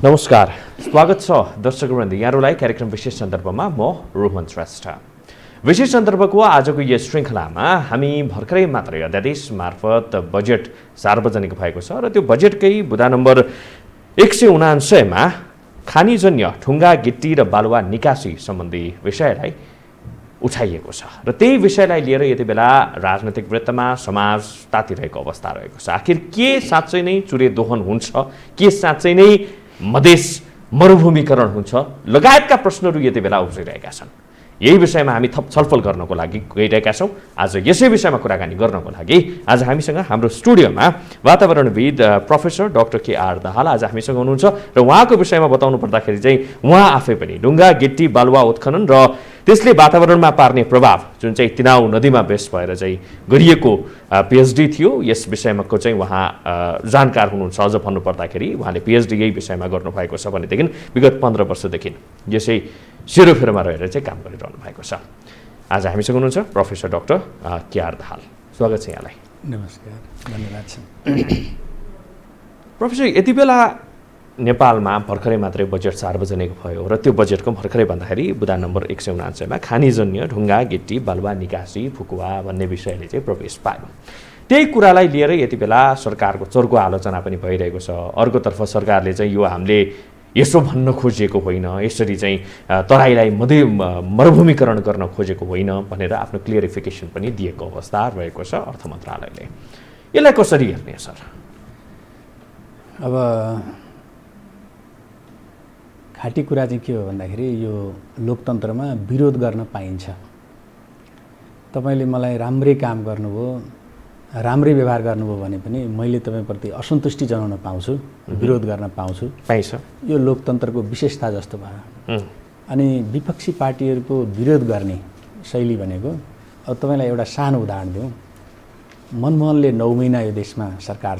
नमस्कार, स्वागत छ दर्शकवृन्द यहाँहरूलाई कार्यक्रम विशेष सन्दर्भमा म रोहन श्रेष्ठ। विशेष सन्दर्भको आजको यस श्रृङ्खलामा हामी भर्खरै मात्रै अध्यादेश मार्फत बजेट सार्वजनिक भएको छ र त्यो बजेटकै बुँदा नम्बर 179मा खानीजन्य ढुङ्गा गिट्टी र बालुवा निकासी सम्बन्धी विषयलाई उठाइएको छ र त्यही विषयलाई लिएर यति बेला राजनैतिक वृत्तमा समाज तातिरहेको अवस्था रहेको छ। आखिर के साँच्चै नै चुरे दोहन हुन्छ, के साँच्चै नै मधेस मरुभूमिकरण हुन्छ लगायतका प्रश्नहरू यति बेला उब्जिरहेका छन्। यही विषयमा हामी थप छलफल गर्नको लागि गइरहेका छौँ। आज यसै विषयमा कुराकानी गर्नको लागि आज हामीसँग हाम्रो स्टुडियोमा वातावरणविद प्रोफेसर डाक्टर के.आर. दाहाल आज हामीसँग हुनुहुन्छ र उहाँको विषयमा बताउनु पर्दाखेरि चाहिँ उहाँ आफै पनि ढुङ्गा गिट्टी बालुवा उत्खनन र त्यसले वातावरणमा पार्ने प्रभाव जुन चाहिँ तिनाउ नदीमा बेस भएर चाहिँ गरिएको पिएचडी थियो, यस विषयमाको चाहिँ उहाँ जानकार हुनुहुन्छ। अझ भन्नुपर्दाखेरि उहाँले पिएचडी यही विषयमा गर्नुभएको छ भनेदेखि विगत 15 वर्षदेखि यसै सेरोफेरोमा रहेर चाहिँ काम गरिरहनु भएको छ। आज हामीसँग हुनुहुन्छ प्रोफेसर डाक्टर के.आर. दाहाल। स्वागत छ यहाँलाई। नमस्कार, धन्यवाद छ। प्रोफेसर, यति बेला नेपालमा भर्खरै मात्रै बजेट सार्वजनिक भयो र त्यो बजेटको भर्खरै भन्दाखेरि बुँदा नम्बर 179मा खानीजन्य ढुङ्गा गिट्टी बालुवा निकासी फुकुवा भन्ने विषयले चाहिँ प्रवेश पायो। त्यही कुरालाई लिएर यति बेला सरकारको चर्को आलोचना पनि भइरहेको छ। अर्कोतर्फ सरकारले चाहिँ यो हामीले यसो भन्न खोजेको होइन, यसरी चाहिँ तराईलाई मरुभूमिकरण गर्न खोजेको होइन भनेर आफ्नो क्लियरिफिकेसन पनि दिएको अवस्था रहेको छ अर्थ मन्त्रालयले। यसलाई कसरी हेर्ने सर? अब खाटी कुरा चाहिँ के हो भन्दाखेरि यो लोकतन्त्रमा विरोध गर्न पाइन्छ। तपाईँले मलाई राम्रै काम गर्नुभयो, राम्रै व्यवहार गर्नुभयो भने पनि मैले तपाईँप्रति असन्तुष्टि जनाउन पाउँछु, विरोध गर्न पाउँछु। पाइन्छ। यो लोकतन्त्रको विशेषता जस्तो भयो। अनि विपक्षी पार्टीहरूको विरोध गर्ने शैली भनेको, अब तपाईँलाई एउटा सानो उदाहरण दिउँ। मनमोहनले 9 महिना यो देशमा सरकार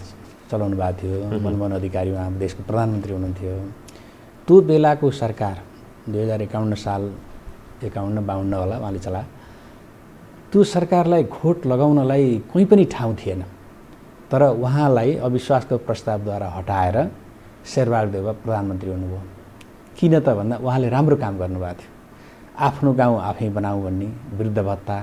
चलाउनु भएको थियो। मनमोहन अधिकारी उहाँ देशको प्रधानमन्त्री हुनुहुन्थ्यो। त्यो बेलाको सरकार 2051 साल 51-52 होला उहाँले चला। त्यो सरकारलाई खोट लगाउनलाई कुनै पनि ठाउँ थिएन। तर उहाँलाई अविश्वासको प्रस्तावद्वारा हटाएर शेरबहादुर देउवा प्रधानमन्त्री हुनुभयो। किन त भन्दा उहाँले राम्रो काम गर्नुभएको थियो। आफ्नो गाउँ आफै बनाऊ भन्ने, वृद्ध भत्ता,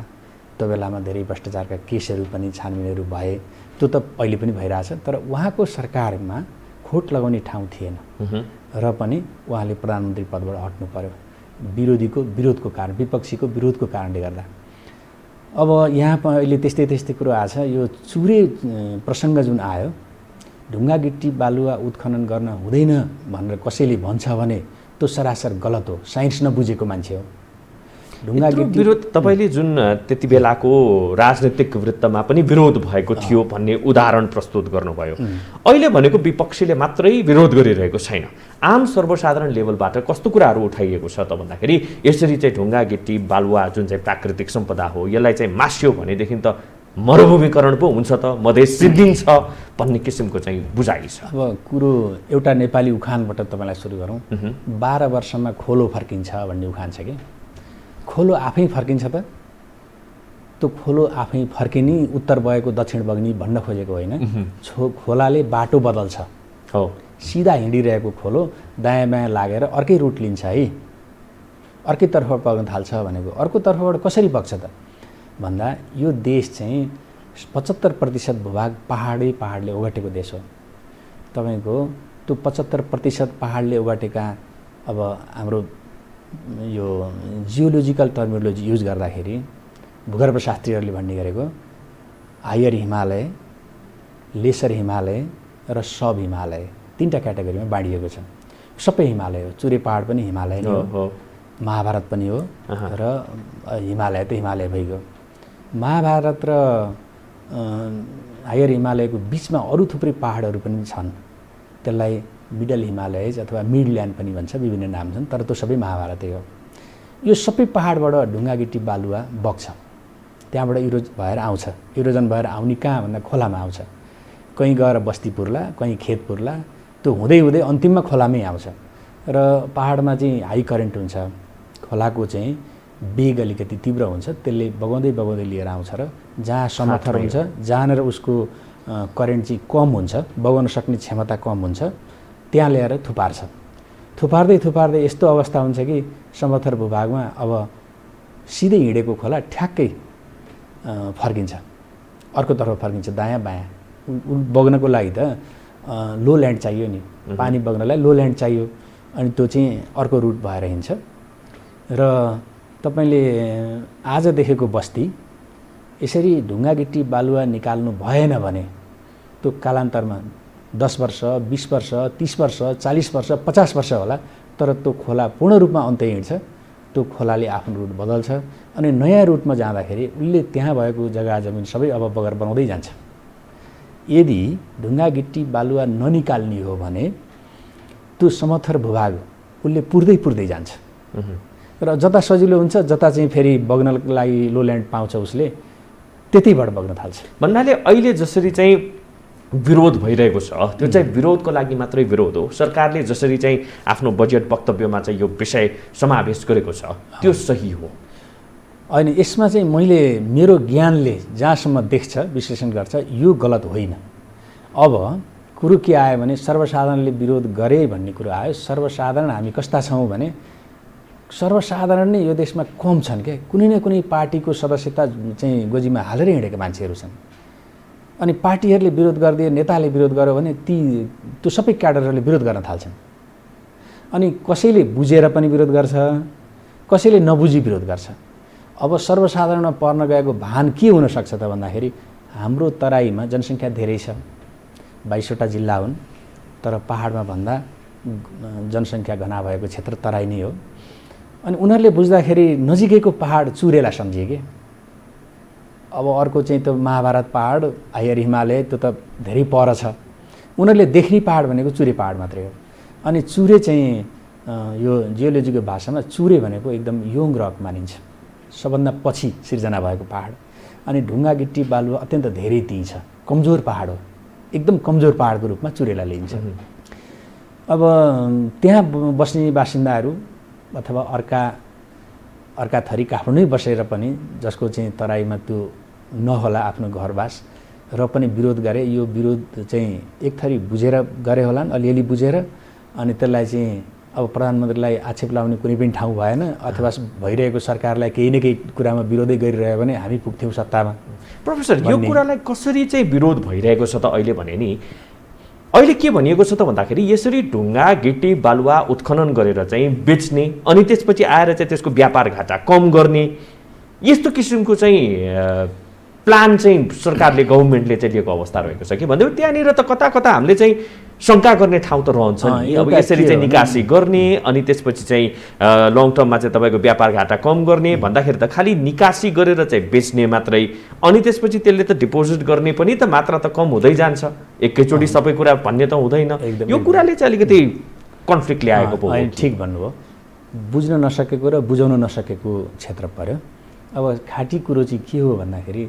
त्यो बेलामा धेरै भ्रष्टाचारका केसहरू पनि छानबिनहरू भए, त्यो त अहिले पनि भइरहेछ। तर उहाँको सरकारमा खोट लगाउने ठाउँ थिएन र पनि उहाँले प्रधानमन्त्री पदबाट हट्नु पर्यो विरोधीको विरोधको कारण, विपक्षीको विरोधको कारणले गर्दा। अब यहाँ अहिले त्यस्तै कुरो आछ। यो चुरे प्रसङ्ग जुन आयो, ढुङ्गा गिट्टी बालुवा उत्खनन गर्न हुँदैन भनेर कसैले भन्छ भने त्यो सरासर गलत हो, साइन्स नबुझेको मान्छे हो। ढुङ्गा गिट्टी विरोध तपाईँले जुन त्यति बेलाको राजनीतिक वृत्तमा पनि विरोध भएको थियो भन्ने उदाहरण प्रस्तुत गर्नुभयो। अहिले भनेको विपक्षीले मात्रै विरोध गरिरहेको छैन, आम सर्वसाधारण लेभलबाट कस्तो कुराहरू उठाइएको छ त भन्दाखेरि यसरी चाहिँ ढुङ्गा गिट्टी बालुवा जुन चाहिँ प्राकृतिक सम्पदा हो यसलाई चाहिँ मास्यो भनेदेखि त मरुभूमिकरण पो हुन्छ त, मधेस सिद्धिन्छ भन्ने किसिमको चाहिँ बुझाइ छ। अब कुरो एउटा नेपाली उखानबाट तपाईँलाई सुरु गरौँ। 12 वर्षमा खोलो फर्किन्छ भन्ने उखान छ कि खोलो आफै फर्किन्छ त? त्यो खोलो आफै फर्किने, उत्तर बगेको दक्षिण बग्ने भन्न खोजेको होइन। खोलाले बाटो बदल्छ। हो, सिधा हिँडिरहेको खोलो दायाँ बायाँ लागेर अर्कै रुट लिन्छ है, अर्कैतर्फ बग्न थाल्छ भनेको। अर्कोतर्फबाट कसरी बग्छ त भन्दा यो देश चाहिँ 75% भूभाग पहाडले ओगटेको देश हो। तपाईँको त्यो 75% पहाडले ओगटेका, अब हाम्रो यो जियोलोजिकल टर्मिनोलोजी युज गर्दाखेरि भूगर्भशास्त्रीहरूले भन्ने गरेको हायर हिमालय, लेसर हिमालय र सब हिमालय 3टा क्याटेगोरीमा बाँडिएको छ। सबै हिमालय हो, चुरे पहाड पनि हिमालय नै हो, महाभारत पनि हो र हिमालय त हिमालय भइगयो। महाभारत र हायर हिमालयको बिचमा अरू थुप्रै पहाडहरू पनि छन्, त्यसलाई मिडल हिमालयज अथवा मिडल्यान्ड पनि भन्छ, विभिन्न नाम छन्, तर त्यो सबै महाभारतै हो। यो सबै पहाडबाट ढुङ्गा गिट्टी बालुवा बग्छ, त्यहाँबाट भएर आउँछ। इरोजन भएर आउने कहाँ भन्दा खोलामा आउँछ। कहीँ गएर बस्ती पुर्ला, कहीँ खेत पुर्ला, त्यो हुँदै हुँदै अन्तिममा खोलामै आउँछ। र पहाडमा चाहिँ हाई करेन्ट हुन्छ, खोलाको चाहिँ वेग अलिकति तीव्र हुन्छ, त्यसले बगाउँदै लिएर आउँछ र जहाँ समथर हुन्छ, जहाँनिर उसको करेन्ट चाहिँ कम हुन्छ, बगाउन सक्ने क्षमता कम हुन्छ, त्यहाँ ल्याएर थुपार्छ। थुपार्दै यस्तो अवस्था हुन्छ कि समथर भूभागमा अब सिधै हिँडेको खोला ठ्याक्कै फर्किन्छ, अर्कोतर्फ फर्किन्छ, दायाँ बायाँ बग्नको लागि त लो ल्यान्ड चाहियो नि, पानी बग्नलाई लो ल्यान्ड चाहियो, अनि त्यो चाहिँ अर्को रुट भएर हिँड्छ। र तपाईँले आज देखेको बस्ती यसरी ढुङ्गा गिट्टी बालुवा निकाल्नु भएन भने त्यो कालान्तरमा 10 वर्ष 20 वर्ष 30 वर्ष 40 वर्ष 50 वर्ष होला, तर त्यो खोला पूर्ण रूपमा अन्त्य हिँड्छ। त्यो खोलाले आफ्नो रुट बदल्छ अनि नयाँ रुटमा जाँदाखेरि उसले त्यहाँ भएको जग्गा जमिन सबै अब बगर बनाउँदै जान्छ। यदि ढुङ्गा गिट्टी बालुवा ननिकाल्ने हो भने त्यो समथर भूभाग उसले पुर्दै जान्छ र जता सजिलो हुन्छ, जता चाहिँ फेरि बग्नको लागि लो ल्यान्ड पाउँछ उसले त्यतिबाट बग्न थाल्छ। भन्नाले अहिले जसरी चाहिँ विरोध भइरहेको छ त्यो चाहिँ विरोधको लागि मात्रै विरोध हो। सरकारले जसरी चाहिँ आफ्नो बजेट वक्तव्यमा चाहिँ यो विषय समावेश गरेको छ त्यो सही हो? होइन, यसमा चाहिँ मैले मेरो ज्ञानले जहाँसम्म देख्छ विश्लेषण गर्छ यो गलत होइन। अब कुरो के आयो भने सर्वसाधारणले विरोध गरे भन्ने कुरो आयो। सर्वसाधारण हामी कस्ता छौँ भने सर्वसाधारण नै यो देशमा कम छन् क्या। कुनै न कुनै पार्टीको सदस्यता चाहिँ गोजीमा हालेर हिँडेका मान्छेहरू छन्। अनि पार्टीहरूले विरोध गरिदिए, नेताले विरोध गर्यो भने त्यो सबै क्याडरहरूले विरोध गर्न थाल्छन्। अनि कसैले बुझेर पनि विरोध गर्छ, कसैले नबुझी विरोध गर्छ। अब सर्वसाधारणमा पर्न गएको भान के हुनसक्छ त भन्दाखेरि हाम्रो तराईमा जनसङ्ख्या धेरै छ, 22वटा जिल्ला हुन्, तर पहाडमा भन्दा जनसङ्ख्या घना भएको क्षेत्र तराई नै हो। अनि उनीहरूले बुझ्दाखेरि नजिकैको पहाड चुरेला सम्झिए कि अब अर्को चाहिँ त्यो महाभारत पहाड हायर हिमालय त्यो त धेरै पर छ। उनीहरूले देख्ने पहाड भनेको चुरे पहाड मात्रै हो। अनि चुरे चाहिँ यो जियोलोजीको भाषामा चुरे भनेको एकदम योङ रक मानिन्छ, सबभन्दा पछि सिर्जना भएको पहाड। अनि ढुङ्गा गिट्टी बालुवा अत्यन्त धेरै त्यही छ, कमजोर पहाड हो, एकदम कमजोर पहाडको रूपमा चुरेलाई लिइन्छ। अब त्यहाँ बस्ने बासिन्दाहरू अथवा अर्का थरी काठमाडौँ बसेर पनि जसको चाहिँ तराईमा त्यो नहोला आफ्नो घरबास र पनि विरोध गरे। यो विरोध चाहिँ एक थरी बुझेर गरे होलान्, अलिअलि बुझेर। अनि त्यसलाई चाहिँ अब प्रधानमन्त्रीलाई आक्षेप लाउने कुनै पनि ठाउँ भएन, अथवा भइरहेको सरकारलाई केही न केही कुरामा विरोधै गरिरह्यो भने हामी पुग्थ्यौँ सत्तामा। प्रोफेसर, यो कुरालाई कसरी चाहिँ विरोध भइरहेको छ त अहिले भने नि? अहिले के भनिएको छ त भन्दाखेरि यसरी ढुङ्गा गिट्टी बालुवा उत्खनन गरेर चाहिँ बेच्ने अनि त्यसपछि आएर चाहिँ त्यसको व्यापार घाटा कम गर्ने यस्तो किसिमको चाहिँ प्लान चाहिँ सरकारले गभर्मेन्टले चाहिँ लिएको अवस्था रहेको छ कि भन्दै त्यहाँनिर त कता कता हामीले चाहिँ शङ्का गर्ने ठाउँ त रहन्छ नि। अब यसरी चाहिँ निकासी गर्ने अनि त्यसपछि चाहिँ लङ टर्ममा चाहिँ तपाईँको व्यापार घाटा कम गर्ने भन्दाखेरि त खालि निकासी गरेर चाहिँ बेच्ने मात्रै, अनि त्यसपछि त्यसले त डिपोजिट गर्ने पनि त मात्रा त कम हुँदै जान्छ, एकैचोटि सबै कुरा भन्ने त हुँदैन। यो कुराले चाहिँ अलिकति कन्फ्लिक्ट ल्याएको पो। ठिक भन्नुभयो, बुझ्न नसकेको र बुझाउन नसकेको क्षेत्र पर्यो। अब खाँटी कुरो चाहिँ के हो भन्दाखेरि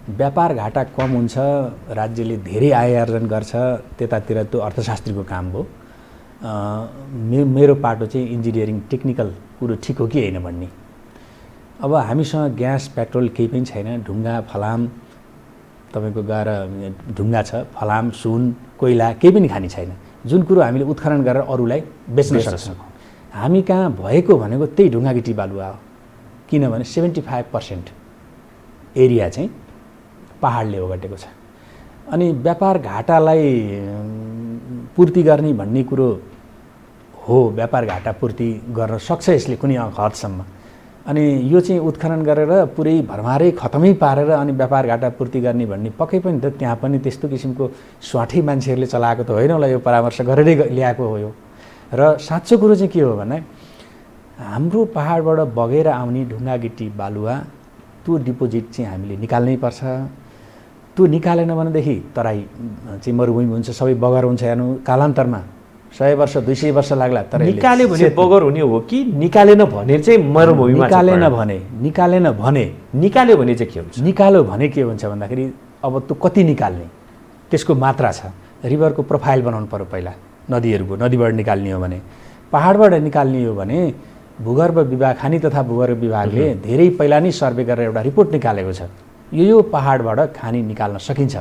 व्यापार घाटा कम हुन्छ, राज्यले धेरै आय आर्जन गर्छ, त्यतातिर त्यो अर्थशास्त्रीको काम हो। मेरो पाटो चाहिँ इन्जिनियरिङ टेक्निकल कुरो ठिक हो कि होइन भन्ने। अब हामीसँग ग्यास पेट्रोल केही पनि छैन, ढुङ्गा फलाम तपाईँको गएर ढुङ्गा छ, फलाम सुन कोइला केही पनि खानी छैन, जुन कुरो हामीले उत्खनन गरेर अरूलाई बेच्न सक्छौँ। हामी कहाँ भएको भनेको त्यही ढुङ्गा गिट्टी बालुवा हो, किनभने 75% एरिया चाहिँ पहाडले ओगटेको छ। अनि व्यापार घाटालाई पूर्ति गर्ने भन्ने कुरो हो, व्यापार घाटा पूर्ति गर्न सक्छ यसले कुनै हदसम्म। अनि यो चाहिँ उत्खनन गरेर पुरै भरमारै खतमै पारेर अनि व्यापार घाटा पूर्ति गर्ने भन्ने पक्कै पनि त त्यहाँ पनि त्यस्तो किसिमको स्वार्थी मान्छेहरूले चलाएको त होइन होला, यो परामर्श गरेरै ल्याएको हो यो। र साँचो कुरो चाहिँ के हो भने हाम्रो पहाडबाट बगेर आउने ढुङ्गा गिट्टी बालुवा त्यो डिपोजिट चाहिँ हामीले निकाल्नै पर्छ। त्यो निकालेन भनेदेखि तराई चाहिँ मरुभूमि हुन्छ, सबै बगर हुन्छ। हेर्नु कालान्तरमा 100 वर्ष 200 वर्ष लाग्ला। तर निकाल्यो भने बगर हुने हो कि निकालेन भने चाहिँ मरुभूमिमा? निकालेन भने चाहिँ के हुन्छ? निकाल्यो भने के हुन्छ भन्दाखेरि अब त्यो कति निकाल्ने त्यसको मात्रा छ। रिभरको प्रोफाइल बनाउनु पर्यो पहिला, नदीबाट निकाल्ने हो भने। पहाडबाट निकाल्ने हो भने भूगर्भ विभाग, खानी तथा भूगर्भ विभागले धेरै पहिला नै सर्वे गरेर एउटा रिपोर्ट निकालेको छ, यो पहाडबाट खानी निकाल्न सकिन्छ,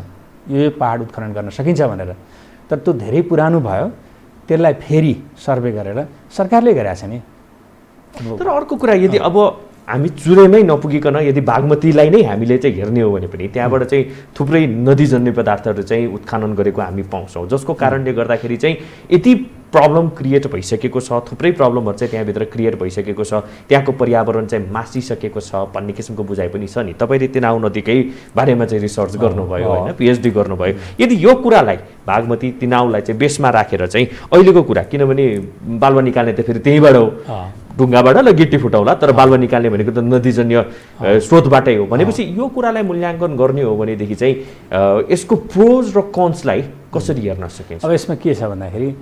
यो पहाड उत्खनन गर्न सकिन्छ भनेर। तर त्यो धेरै पुरानो भयो, त्यसलाई फेरि सर्वे गरेर सरकारले गरेको छ नि। तर अर्को कुरा यदि अब हामी चुरेमै नपुगिकन यदि बागमतीलाई नै हामीले चाहिँ हेर्ने हो भने पनि त्यहाँबाट चाहिँ थुप्रै नदीजन्य पदार्थहरू चाहिँ उत्खनन गरेको हामी पाउँछौँ, जसको कारणले गर्दाखेरि चाहिँ यति प्रब्लम क्रिएट भइसकेको छ, थुप्रै प्रब्लमहरू चाहिँ त्यहाँभित्र क्रिएट भइसकेको छ, त्यहाँको पर्यावरण चाहिँ मासिसकेको छ भन्ने किसिमको बुझाइ पनि छ नि। तपाईँले तिनाउ नदीकै बारेमा चाहिँ रिसर्च गर्नुभयो होइन, पिएचडी गर्नुभयो। यदि यो कुरालाई बागमती तिनाउलाई चाहिँ बेसमा राखेर चाहिँ अहिलेको कुरा, किनभने बालुवा निकाल्ने त फेरि त्यहीँबाट हो, ढुङ्गाबाट ल गिट्टी फुटाउला, तर बालुवा निकाल्ने भनेको त नदीजन्य स्रोतबाटै हो भनेपछि यो कुरालाई मूल्याङ्कन गर्ने हो भनेदेखि चाहिँ यसको प्रोज र कन्सलाई कसरी हेर्न सकिन्छ? अब यसमा के छ भन्दाखेरि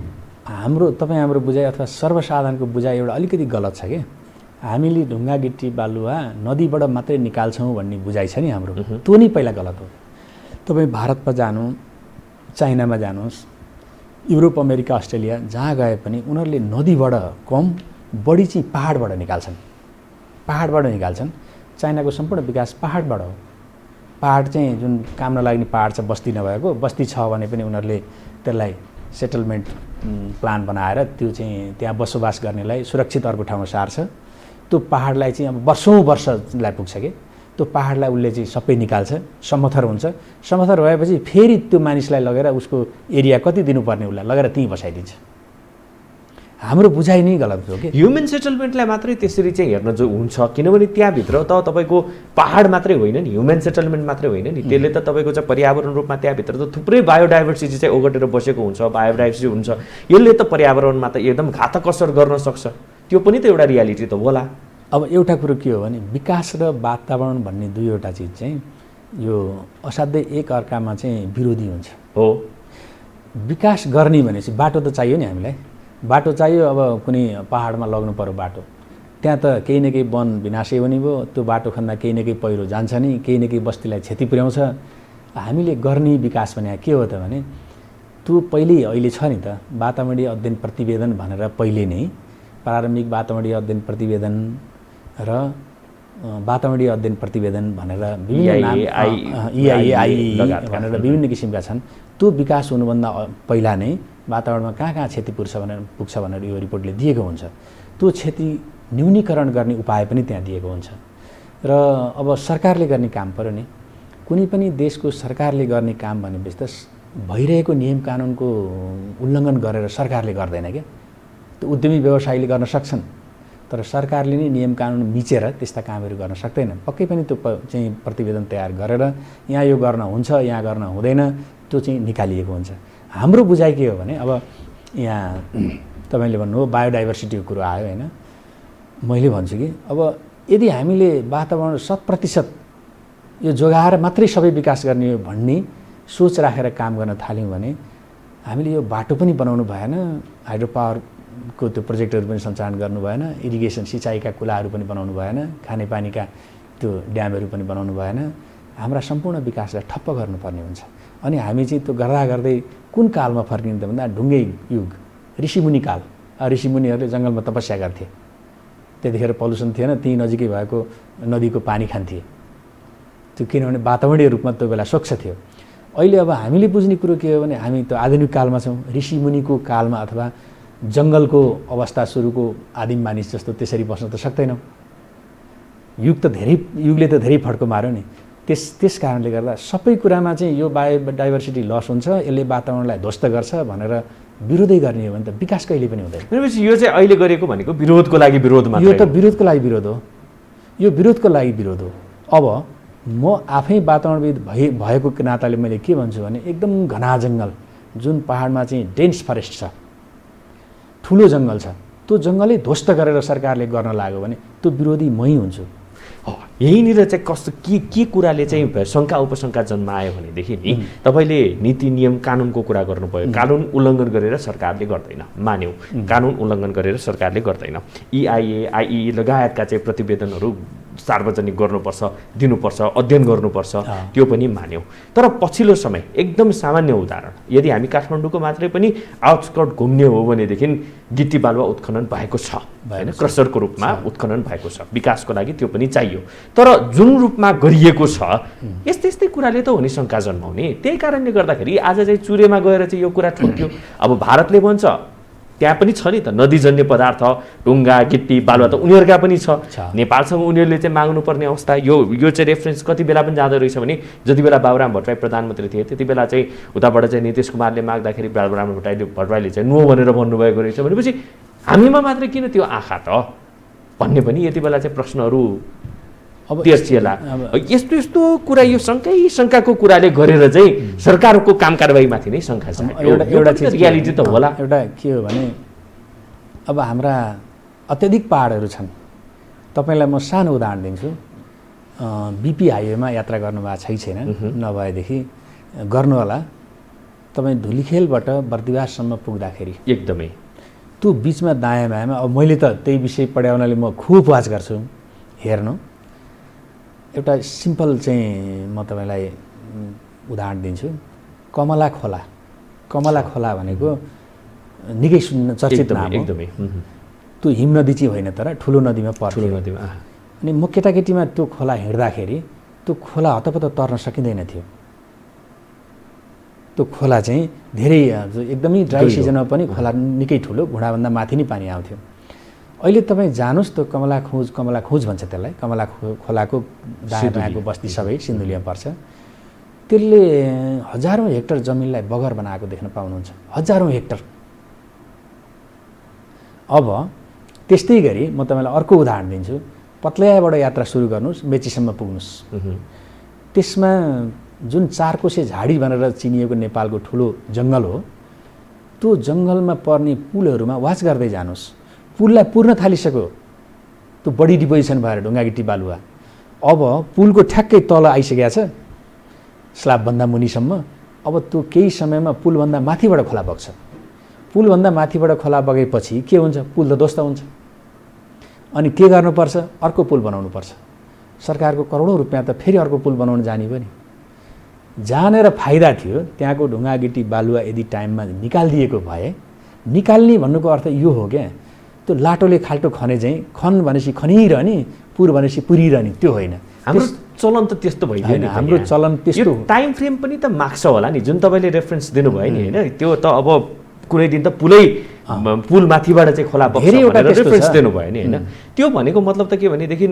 हाम्रो बुझाइ अथवा सर्वसाधारणको बुझाइ एउटा अलिकति गलत छ कि हामीले ढुङ्गा गिट्टी बालुवा नदीबाट मात्रै निकाल्छौँ भन्ने बुझाइ छ नि हाम्रो, त्यो नै पहिला गलत हो। तपाईँ भारतमा जानु, चाइनामा जानुहोस्, युरोप, अमेरिका, अस्ट्रेलिया जहाँ गए पनि उनीहरूले नदीबाट कम बढी चाहिँ पहाडबाट निकाल्छन्। चाइनाको सम्पूर्ण विकास पहाडबाट हो। पहाड चाहिँ जुन काम नलाग्ने पहाड छ, बस्ती नभएको, बस्ती छ भने पनि उनीहरूले त्यसलाई सेटलमेन्ट प्लान बनाएर त्यो चाहिँ त्यहाँ बसोबास गर्नेलाई सुरक्षित अर्को ठाउँमा सार्छ। त्यो पहाडलाई चाहिँ अब वर्षलाई पुग्छ कि त्यो पहाडलाई उसले चाहिँ सबै निकाल्छ, समथर हुन्छ। समथर भएपछि फेरि त्यो मानिसलाई लगेर उसको एरिया कति दिनुपर्ने उसलाई लगेर त्यहीँ बसाइदिन्छ। हाम्रो बुझाइ नै गलत हो कि ह्युमन सेटलमेन्टलाई मात्रै त्यसरी चाहिँ हेर्न जो हुन्छ, किनभने त्यहाँभित्र त तपाईँको पहाड मात्रै होइन नि, ह्युमन सेटलमेन्ट मात्रै होइन नि, त्यसले त तपाईँको चाहिँ पर्यावरण रूपमा त्यहाँभित्र त थुप्रै बायोडाइभर्सिटी चाहिँ ओगटेर बसेको हुन्छ, बायोडाइभर्सिटी हुन्छ। यसले त पर्यावरणमा त एकदम घातक असर गर्न सक्छ, त्यो पनि त एउटा रियालिटी त होला। अब एउटा कुरो के हो भने विकास र वातावरण भन्ने दुईवटा चिज चाहिँ यो असाध्यै एक अर्कामा चाहिँ विरोधी हुन्छ हो। विकास गर्ने भनेपछि बाटो त चाहियो नि हामीलाई, बाटो चाहियो। अब कुनै पहाडमा लग्नु पर्यो बाटो, त्यहाँ त केही न केही वन विनाशै हुने भयो, त्यो बाटो खन्दा केही न केही पहिरो जान्छ नि, केही न केही बस्तीलाई क्षति पुर्याउँछ। हामीले गर्ने विकास भने के हो त भने त्यो पहिल्यै अहिले छ नि त वातावरणीय अध्ययन प्रतिवेदन भनेर पहिले नै प्रारम्भिक वातावरणीय अध्ययन प्रतिवेदन र वातावरणीय अध्ययन प्रतिवेदन भनेर विभिन्न नाम EIA भनेर विभिन्न किसिमका छन्। त्यो विकास हुनुभन्दा पहिला नै वातावरणमा कहाँ क्षति पुग्छ भनेर यो रिपोर्टले दिएको हुन्छ। त्यो क्षति न्यूनीकरण गर्ने उपाय पनि त्यहाँ दिएको हुन्छ। र अब सरकारले गर्ने काम पर्यो नि, कुनै पनि देशको सरकारले गर्ने काम भनेपछि त भइरहेको नियम कानुनको उल्लङ्घन गरेर सरकारले गर्दैन क्या। त्यो उद्यमी व्यवसायीले गर्न सक्छन्, तर सरकारले नै नियम कानुन मिचेर त्यस्ता कामहरू गर्न सक्दैन। पक्कै पनि त्यो चाहिँ प्रतिवेदन तयार गरेर यहाँ यो गर्न हुन्छ, यहाँ गर्न हुँदैन, त्यो चाहिँ निकालिएको हुन्छ। हाम्रो बुझाइ के हो भने अब यहाँ तपाईँले भन्नुभयो बायोडाइभर्सिटीको कुरो आयो होइन, मैले भन्छु कि अब यदि हामीले वातावरण 100% यो जोगाएर मात्रै सबै विकास गर्ने हो भन्ने सोच राखेर काम गर्न थाल्यौँ भने हामीले यो बाटो पनि बनाउनु भएन, हाइड्रो पावरको त्यो प्रोजेक्टहरू पनि सञ्चालन गर्नु भएन, इरिगेसन सिँचाइका कुलाहरू पनि बनाउनु भएन, खानेपानीका त्यो ड्यामहरू पनि बनाउनु भएन। हाम्रा सम्पूर्ण विकासलाई ठप्प गर्नुपर्ने हुन्छ। अनि हामी चाहिँ त्यो गर्दा गर्दै कुन कालमा फर्किन्छ भन्दा ढुङ्गे युग, ऋषिमुनि काल। ऋषिमुनिहरूले जङ्गलमा तपस्या गर्थे, त्यतिखेर पल्युसन थिएन, त्यहीँ नजिकै भएको नदीको पानी खान्थे त्यो, किनभने वातावरणीय रूपमा त्यो बेला स्वच्छ थियो। अहिले अब हामीले बुझ्ने कुरो के हो भने हामी त आधुनिक कालमा छौँ, ऋषिमुनिको कालमा अथवा जङ्गलको अवस्था सुरुको आदिम मानिस जस्तो त्यसरी बस्न त सक्दैनौँ। युगले त धेरै फड्को मार्यो नि। त्यस कारणले गर्दा सबै कुरामा चाहिँ यो बायोडाइभर्सिटी लस हुन्छ, यसले वातावरणलाई ध्वस्त गर्छ भनेर विरोधै गर्ने हो भने त विकास कहिले पनि हुँदैन। भनेपछि यो चाहिँ अहिले गरेको भनेको विरोधको लागि विरोध मात्र, यो त विरोधको लागि विरोध हो, यो विरोधको लागि विरोध हो। अब म आफै वातावरणविद भएको नाताले मैले के भन्छु भने एकदम घना जङ्गल जुन पहाडमा चाहिँ डेन्स फरेस्ट छ, ठुलो जङ्गल छ, त्यो जङ्गलै ध्वस्त गरेर सरकारले गर्न लाग्यो भने त्यो विरोधी मै हुन्छु। यहीँनिर चाहिँ कस्तो के कुराले चाहिँ शङ्का उपशङ्का जन्मायो भनेदेखि नि तपाईँले नीति नियम कानुनको कुरा गर्नुभयो। कानुन उल्लङ्घन गरेर सरकारले गर्दैन, मान्यौँ, कानुन उल्लङ्घन गरेर सरकारले गर्दैन। EIA, IEA लगायतका चाहिँ प्रतिवेदनहरू सार्वजनिक गर्नुपर्छ, दिनुपर्छ, अध्ययन गर्नुपर्छ, त्यो पनि मान्यौँ। तर पछिल्लो समय एकदम सामान्य उदाहरण, यदि हामी काठमाडौँको मात्रै पनि आउटस्कर्ट घुम्ने हो भनेदेखि गिट्टी बालुवा उत्खनन भएको छ होइन, क्रसरको रूपमा उत्खनन भएको छ, विकासको लागि त्यो पनि चाहियो। तर जुन रूपमा गरिएको छ यस्तै कुराले त हो नि शङ्का जन्माउने। त्यही कारणले गर्दाखेरि आज चाहिँ चुरेमा गएर चाहिँ यो कुरा ठोक्यो। अब भारतले भन्छ त्यहाँ पनि छ नि त नदीजन्य पदार्थ ढुङ्गा गिट्टी बालुवा त उनीहरूका पनि छ नेपालसँग उनीहरूले चाहिँ माग्नुपर्ने अवस्था यो चाहिँ रेफरेन्स कति बेला पनि जाँदो रहेछ भने जति बेला बाबुराम भट्टराई प्रधानमन्त्री थिए त्यति बेला चाहिँ उताबाट चाहिँ नीतिश कुमारले माग्दाखेरि बाबुराम भट्टराईले चाहिँ नो भनेर भन्नुभएको रहेछ भनेपछि हामीमा मात्र किन त्यो आँखा त भन्ने पनि यति बेला चाहिँ प्रश्नहरू अब त्यसला यस्तो यस्तो कुरा यो शङ्काको कुराले गरेर चाहिँ सरकारको काम कारबाहीमाथि नै शङ्का छ एउटा रियालिटी त होला एउटा के हो भने अब हाम्रा अत्यधिक पहाडहरू छन् तपाईँलाई म सानो उदाहरण दिन्छु बिपी हाइवेमा यात्रा गर्नुभएको छैन नभएदेखि गर्नु होला तपाईँ धुलीखेलबाट बर्दिवाससम्म पुग्दाखेरि एकदमै त्यो बिचमा दायाँ बायाँमा अब मैले त त्यही विषय पढाउनाले म खुब वाच गर्छु हेर्नु एउटा सिम्पल चाहिँ म तपाईँलाई उदाहरण दिन्छु कमला खोला भनेको निकै चर्चित नाम हो एकदमै त्यो हिम नदी चाहिँ होइन तर ठुलो नदीमा पर्छ नदीमा अनि म केटाकेटीमा त्यो खोला हिँड्दाखेरि त्यो खोला हतपत तर्न सकिँदैन थियो त्यो खोला चाहिँ धेरै एकदमै ड्राई सिजनमा पनि खोला निकै ठुलो घुँडाभन्दा माथि नै पानी आउँथ्यो अहिले तपाईँ जानुहोस् त्यो कमला खोज भन्छ त्यसलाई कमला खोलाको दायाँ बायाँको बस्ती सबै सिन्धुलीमा पर्छ त्यसले हजारौँ हेक्टर जमिनलाई बगर बनाएको देख्न पाउनुहुन्छ हजारौँ हेक्टर अब त्यस्तै गरी म तपाईँलाई अर्को उदाहरण दिन्छु पत्लयाबाट यात्रा सुरु गर्नुहोस् मेचीसम्म पुग्नुहोस् त्यसमा जुन चारकोसे झाडी भनेर चिनिएको नेपालको ठुलो जङ्गल हो त्यो जङ्गलमा पर्ने पुलहरूमा वाच गर्दै जानुहोस् पुललाई पुर्न थालिसक्यो त्यो बढी डिपोजिसन भएर ढुङ्गा गिट्टी बालुवा अब पुलको ठ्याक्कै तल आइसकेको छ स्लाबभन्दा मुनिसम्म अब त्यो केही समयमा पुलभन्दा माथिबाट खोला बग्छ पुलभन्दा माथिबाट खोला बगेपछि के हुन्छ पुल त ध्वस्त हुन्छ अनि के गर्नुपर्छ अर्को पुल बनाउनुपर्छ सरकारको करोडौँ रुपियाँ त फेरि अर्को पुल बनाउन जाने पनि जानेर फाइदा थियो त्यहाँको ढुङ्गा गिट्टी बालुवा यदि टाइममा निकालिदिएको भए निकाल्ने भन्नुको अर्थ यो हो क्या त्यो लाटोले खाल्टो खने चाहिँ खन भनेपछि खनिरहने पुर भनेपछि पुरिरहने त्यो होइन हाम्रो चलन त त्यस्तो भइदिएन हाम्रो चलन त्यस्तो टाइम फ्रेम पनि त माग्छ होला नि जुन तपाईँले रेफरेन्स दिनुभयो नि होइन त्यो त अब कुनै दिन त पुल माथिबाट चाहिँ खोला बग्छ भनेर रेफरेन्स दिनुभयो नि होइन त्यो भनेको मतलब त के भनेदेखि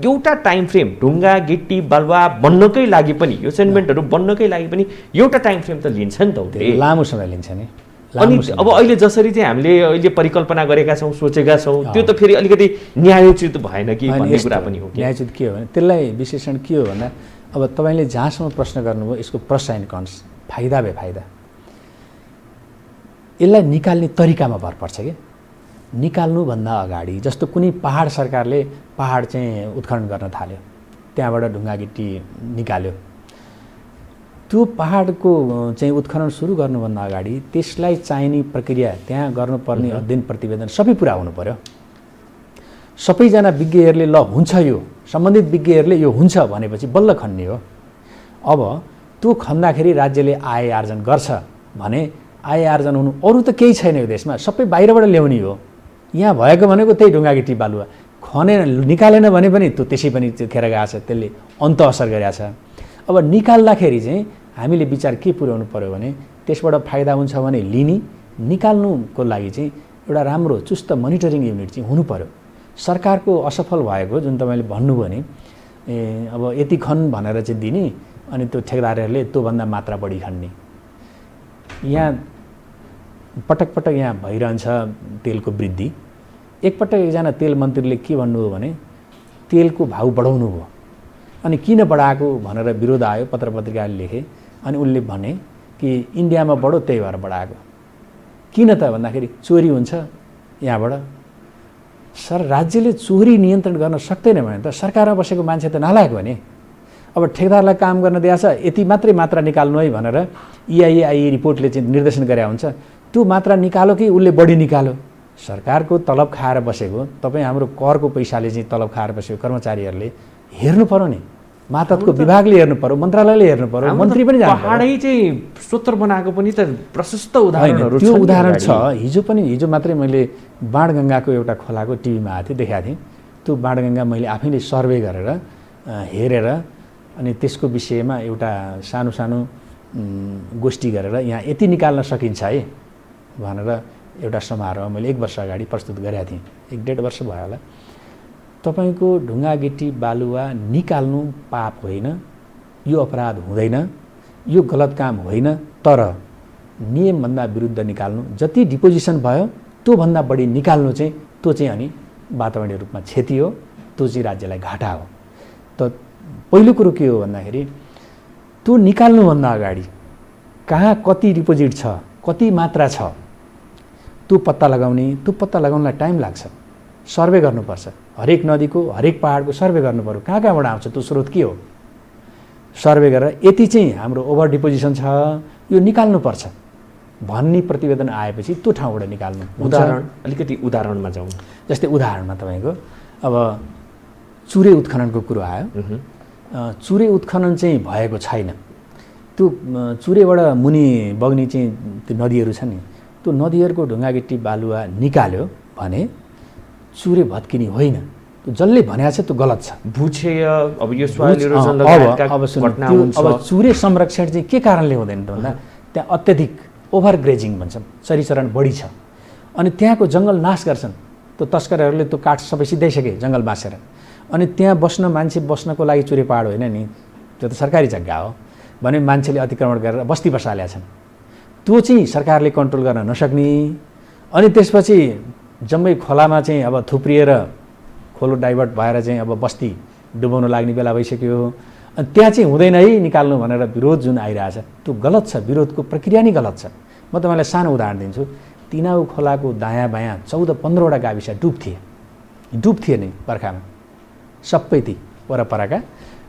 एउटा टाइम फ्रेम ढुङ्गा गिट्टी बालुवा बन्नकै लागि पनि यो सेन्टमेन्टहरू बन्नकै लागि पनि एउटा टाइम फ्रेम त लिन्छ नि त उसले लामो समय लिन्छ नि अनि अब अहिले जसरी चाहिँ हामीले अहिले परिकल्पना गरेका छौँ सोचेका छौँ त्यो त फेरि अलिकति न्यायोचित भएन कि भन्ने कुरा पनि हो न्यायोचित के हो भने त्यसलाई विश्लेषण के हो भन्दा अब तपाईँले जहाँसम्म प्रश्न गर्नुभयो यसको प्लस एन्ड कन्स फाइदा बेफाइदा यसलाई निकाल्ने तरिकामा भर पर्छ कि निकाल्नुभन्दा अगाडि जस्तो कुनै पहाड सरकारले पहाड चाहिँ उत्खनन गर्न थाल्यो त्यहाँबाट ढुङ्गा गिट्टी निकाल्यो त्यो पहाडको चाहिँ उत्खनन सुरु गर्नुभन्दा अगाडि त्यसलाई चाहिने प्रक्रिया त्यहाँ गर्नुपर्ने अध्ययन प्रतिवेदन सबै पुरा हुनु पर्यो सबैजना विज्ञहरूले ल हुन्छ यो सम्बन्धित विज्ञहरूले यो हुन्छ भनेपछि बल्ल खन्ने हो अब त्यो खन्दाखेरि राज्यले आय आर्जन गर्छ भने आय आर्जन हुनु अरू त केही छैन यो देशमा सबै बाहिरबाट ल्याउने हो यहाँ भएको भनेको त्यही ढुङ्गा गिट्टी बालुवा खनेर निकालेन भने पनि त्यो त्यसै पनि खेर गएको छ त्यसले अन्त असर गरेको छ अब निकाल्दाखेरि चाहिँ हामीले विचार के पुर्याउनु पर्यो भने त्यसबाट फाइदा हुन्छ भने लिने निकाल्नुको लागि चाहिँ एउटा राम्रो चुस्त मोनिटरिङ युनिट चाहिँ हुनु पर्यो सरकारको असफल भएको जुन तपाईँले भन्नुभयो नि अब यति खन भनेर चाहिँ दिने अनि त्यो ठेकेदारहरूले त्योभन्दा मात्रा बढी खन्ने यहाँ पटक पटक यहाँ भइरहन्छ तेलको वृद्धि एकपटक एकजना तेल मन्त्रीले के भन्नुभयो भने तेलको भाउ बढाउनु भयो अनि किन बढाएको भनेर विरोध आयो पत्र पत्रिकाले लेखे अनि उनले भने कि इन्डियामा बढो त्यही भएर बढाएको किन त भन्दाखेरि चोरी हुन्छ यहाँबाट सर राज्यले चोरी नियन्त्रण गर्न सक्दैन भने त सरकारमा बसेको मान्छे त नालायक हो नि अब ठेकेदारलाई काम गर्न दिएको छ यति मात्रै मात्रा निकाल्नु है भनेर EIA रिपोर्टले चाहिँ निर्देशन गरे हुन्छ त्यो मात्रा निकालो कि उसले बढी निकालो सरकारको तलब खाएर बसेको तपाईँ हाम्रो करको पैसाले चाहिँ तलब खाएर बसेको कर्मचारीहरूले हेर्नु पर्यो नि मातहतको विभागले हेर्नु पर्यो मन्त्रालयले हेर्नु पर्यो मन्त्री पनि जानु पर्यो पहाडै चाहिँ स्रोत बनाएको पनि त प्रशस्त उदाहरणहरू त्यो उदाहरण छ हिजो मात्रै मैले बाणगङ्गाको एउटा खोलाको टिभीमा आएको थिएँ देखाएको थिएँ त्यो बाणगङ्गा मैले आफैले सर्वे गरेर हेरेर अनि त्यसको विषयमा एउटा सानो गोष्ठी गरेर यहाँ यति निकाल्न सकिन्छ है भनेर एउटा समारोह मैले 1 वर्ष अगाडि प्रस्तुत गरेका थिएँ, 1.5 वर्ष भयो होला। तपाईँको ढुङ्गा गिटी बालुवा निकाल्नु पाप होइन, यो अपराध हुँदैन, यो गलत काम होइन, तर नियमभन्दा विरुद्ध निकाल्नु, जति डिपोजिसन भयो त्योभन्दा बढी निकाल्नु चाहिँ त्यो चाहिँ अनि वातावरणीय रूपमा क्षति हो, त्यो चाहिँ राज्यलाई घाटा हो। त पहिलो कुरो के हो भन्दाखेरि त्यो निकाल्नुभन्दा अगाडि कहाँ कति डिपोजिट छ, कति मात्रा छ, त्यो पत्ता लगाउनलाई टाइम लाग्छ, सर्वे गर्नुपर्छ। हरेक नदीको हरेक पहाडको सर्वे गर्नु पर्यो, कहाँबाट आउँछ त्यो स्रोत के हो, सर्वे गरेर यति चाहिँ हाम्रो ओभर डिपोजिसन छ, यो निकाल्नुपर्छ भन्ने प्रतिवेदन आएपछि त्यो ठाउँबाट निकाल्नु। अलिकति उदाहरणमा जाउँ। जस्तै उदाहरणमा तपाईँको अब चुरे उत्खननको कुरो आयो। चुरे उत्खनन चाहिँ भएको छैन। त्यो चुरेबाट मुनि बग्ने चाहिँ त्यो नदीहरू छ नि, त्यो नदीहरूको ढुङ्गागिट्टी बालुवा निकाल्यो भने चुरे भत्किने होइन। त्यो जसले भनेको छ त्यो गलत छ। भूक्षय अब यो सोइल इरोजन लगायतका घटना हुन्छ। अब चुरे संरक्षण चाहिँ के कारणले हुँदैन त भन्दा त्यहाँ अत्यधिक ओभर ग्रेजिङ भन्छौँ, चरीचरण बढी छ। अनि त्यहाँको जङ्गल नाश गर्छन्, त्यो तस्करहरूले त्यो काठ सबै सिधाइसके जङ्गल बाँसेर। अनि त्यहाँ मान्छे बस्नको लागि चुरे पहाड होइन नि, त्यो त सरकारी जग्गा हो भने मान्छेले अतिक्रमण गरेर बस्ती बसालेका छन्। त्यो चाहिँ सरकारले कन्ट्रोल गर्न नसक्ने। अनि त्यसपछि जम्मै खोलामा चाहिँ अब थुप्रिएर खोलो डाइभर्ट भएर चाहिँ अब बस्ती डुबाउन लाग्ने बेला भइसक्यो। अनि त्यहाँ चाहिँ हुँदैन है निकाल्नु भनेर विरोध जुन आइरहेछ त्यो गलत छ, विरोधको प्रक्रिया नै गलत छ। म तपाईँलाई सानो उदाहरण दिन्छु। तिनाउ खोलाको दायाँ बायाँ 14-15वटा गाविस डुब्थे नै बर्खामा, सबै ती वरपरका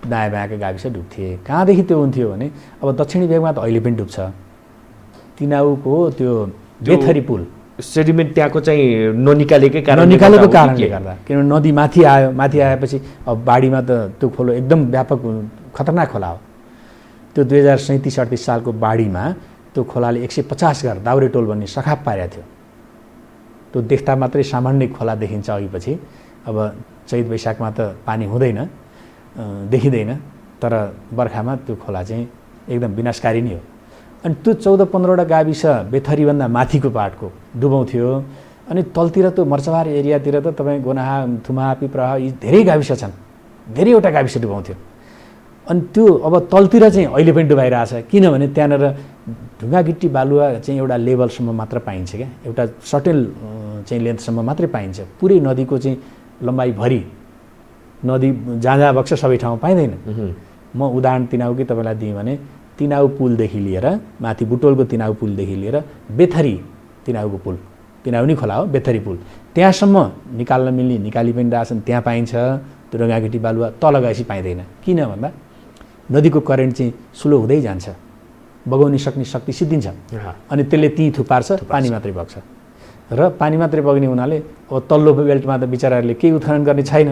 दायाँ बायाँका गाविस डुब्थे। कहाँदेखि त्यो हुन्थ्यो भने अब दक्षिणी भेगमा त अहिले पनि डुब्छ। तिनाउको त्यो बेथरी पुल सेडिमेन्ट त्यहाँको चाहिँ ननिकालेको कारणले गर्दा, किनभने नदी माथि आएपछि अब बाढीमा त त्यो खोलो एकदम व्यापक खतरनाक खोला हो। त्यो 2037-38 सालको बाढीमा त्यो खोलाले 150 घर दाउरे टोल भन्ने सखाप पारेको थियो। त्यो देख्दा मात्रै सामान्य खोला देखिन्छ अघिपछि। अब चैत वैशाखमा त पानी हुँदैन, देखिँदैन, तर बर्खामा त्यो खोला चाहिँ एकदम विनाशकारी नै हो। अनि त्यो 14-15वटा गाविस बेथरीभन्दा माथिको पाटको डुबाउँथ्यो। अनि तलतिर त्यो मर्चवार एरियातिर त तपाईँ गोनाहा, थुमा, पिप्रह यी धेरै गाविस छन्, धेरैवटा गाविस डुबाउँथ्यो। अनि त्यो अब तलतिर चाहिँ अहिले पनि डुबाइरहेछ, किनभने त्यहाँनिर ढुङ्गागिट्टी बालुवा चाहिँ एउटा लेभलसम्म मात्र पाइन्छ क्या, एउटा सर्टेन चाहिँ लेन्थसम्म मात्रै पाइन्छ। पुरै नदीको चाहिँ लम्बाइभरि नदी जहाँ जहाँ बग्छ सबै ठाउँ पाइँदैन। म उदाहरण तिनाउकै तपाईँलाई दिएँ भने तिनाउ पुलदेखि लिएर माथि बुटोलको तिनाउ पुलदेखि लिएर बेथरी तिनाउको पुल, तिनाउ नै खोला हो, बेथरी पुल, त्यहाँसम्म निकाल्न मिल्ने निकाली पनि रहेछन्, त्यहाँ पाइन्छ। त्यो ढुङ्गागिट्टी बालुवा तल गएपछि पाइँदैन। किन भन्दा नदीको करेन्ट चाहिँ स्लो हुँदै जान्छ, बगाउन सक्ने शक्ति सिद्धिन्छ। अनि त्यसले ती थुपार्छ, पानी मात्रै बग्छ। र पानी मात्रै बग्ने हुनाले अब तल्लो बेल्टमा त बिचराहरूले केही उत्खनन गर्ने छैन।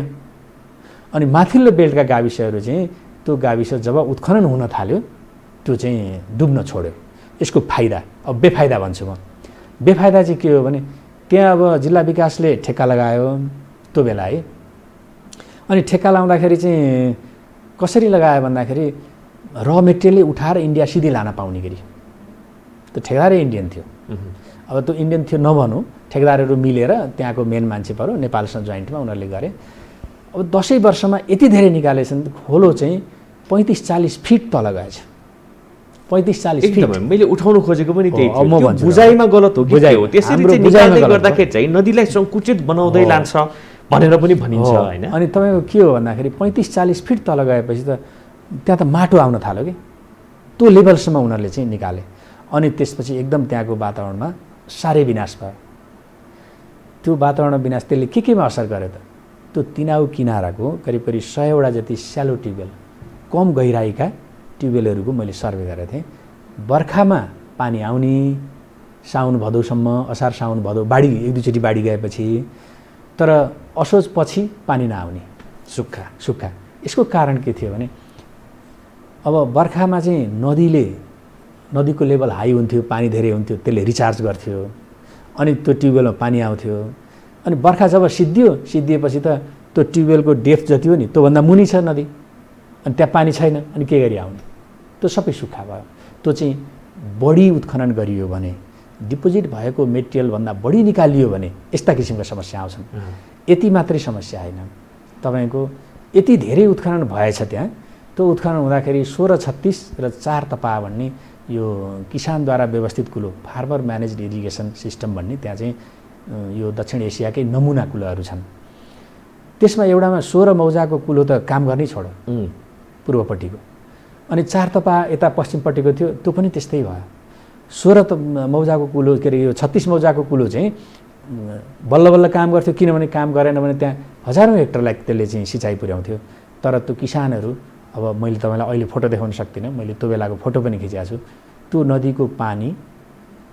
अनि माथिल्लो बेल्टका गाविसहरू चाहिँ त्यो गाविस जब उत्खनन हुन थाल्यो त्यो चाहिँ डुब्न छोड्यो। यसको फाइदा, अब बेफाइदा भन्छु म। बेफाइदा चाहिँ के हो भने त्यहाँ अब जिल्ला विकासले ठेक्का लगायो त्यो बेला है। अनि ठेक्का लाउँदाखेरि चाहिँ कसरी लगायो भन्दाखेरि र मेटेरियलले उठाएर इन्डिया सिधै लान पाउने गरी। त्यो ठेकेदारै इन्डियन थियो। अब त्यो इन्डियन थियो नभनौँ, ठेकेदारहरू मिलेर त्यहाँको मेन मान्छे पऱ्यो, नेपालसँग जोइन्टमा उनीहरूले गरे। अब 10 वर्षमा यति धेरै निकालेछन्, खोलो चाहिँ 35-40 फिट तल गएछ। 35-40 फिट। मैले उठाउनु खोजेको पनि त्यही हो। म भन्छु बुझाइमा गलत हो कि के हो, त्यसरी चाहिँ निकाल्दै गर्दाखेरि चाहिँ नदीलाई सङ्कुचित बनाउँदै लान्छ भनेर पनि भनिन्छ हैन। अनि तपाईँको के हो भन्दाखेरि 35-40 फिट तल गएपछि त त्यहाँ त माटो आउन थाल्यो कि, त्यो लेभलसम्म उनीहरूले चाहिँ निकाले। अनि त्यसपछि एकदम त्यहाँको वातावरणमा साह्रै विनाश भयो। त्यो वातावरण विनाश त्यसले केमा असर गर्यो त? त्यो तिनाउ किनाराको करिब 100वटा जति स्यालो ट्युबवेल, कम गहिराइका ट्युबवेलहरूको मैले सर्वे गरेको थिएँ। बर्खामा पानी आउने, साउन भदौसम्म, असार साउन भदौ बाढी 1-2 चोटि बाढी गएपछि, तर असोज पछि पानी नआउने, सुक्खा। यसको कारण के थियो भने अब बर्खामा चाहिँ नदीको लेभल हाई हुन्थ्यो, पानी धेरै हुन्थ्यो, त्यसले रिचार्ज गर्थ्यो। अनि त्यो ट्युबवेलमा पानी आउँथ्यो। अनि बर्खा जब सिद्धिएपछि त त्यो ट्युबवेलको डेप्थ जति हो नि त्योभन्दा मुनि छ नदी, अनि त्यहाँ पानी छैन, अनि के गरी आउने? त्यो सबै सुक्खा भयो। त्यो चाहिँ बढी उत्खनन गरियो भने, डिपोजिट भएको मेटेरियलभन्दा बढी निकालियो भने यस्ता किसिमका समस्या आउँछन्। यति मात्रै समस्या होइन, तपाईँको यति धेरै उत्खनन भएछ त्यहाँ, त्यो उत्खनन हुँदाखेरि 1636 र 4 तपा भन्ने यो किसानद्वारा व्यवस्थित कुलो, फार्मर म्यानेज्ड इरिगेसन सिस्टम भन्ने त्यहाँ चाहिँ यो दक्षिण एसियाकै नमुना कुलोहरू छन्। त्यसमा एउटामा 16 मौजाको कुलो त काम गर्नै छोड पूर्वपट्टिको, अनि 4 तपा यता पश्चिमपट्टिको थियो, त्यो पनि त्यस्तै भयो। 16 मौजाको कुलो के अरे यो 36 मौजाको कुलो चाहिँ बल्ल बल्ल काम गर्थ्यो, किनभने काम गरेन भने त्यहाँ हजारौँ हेक्टरलाई त्यसले चाहिँ सिँचाइ पुर्याउँथ्यो। तर त्यो किसानहरू, अब मैले तपाईँलाई अहिले फोटो देखाउन सक्दिनँ, मैले त्यो बेलाको फोटो पनि खिचेको छु। त्यो नदीको पानी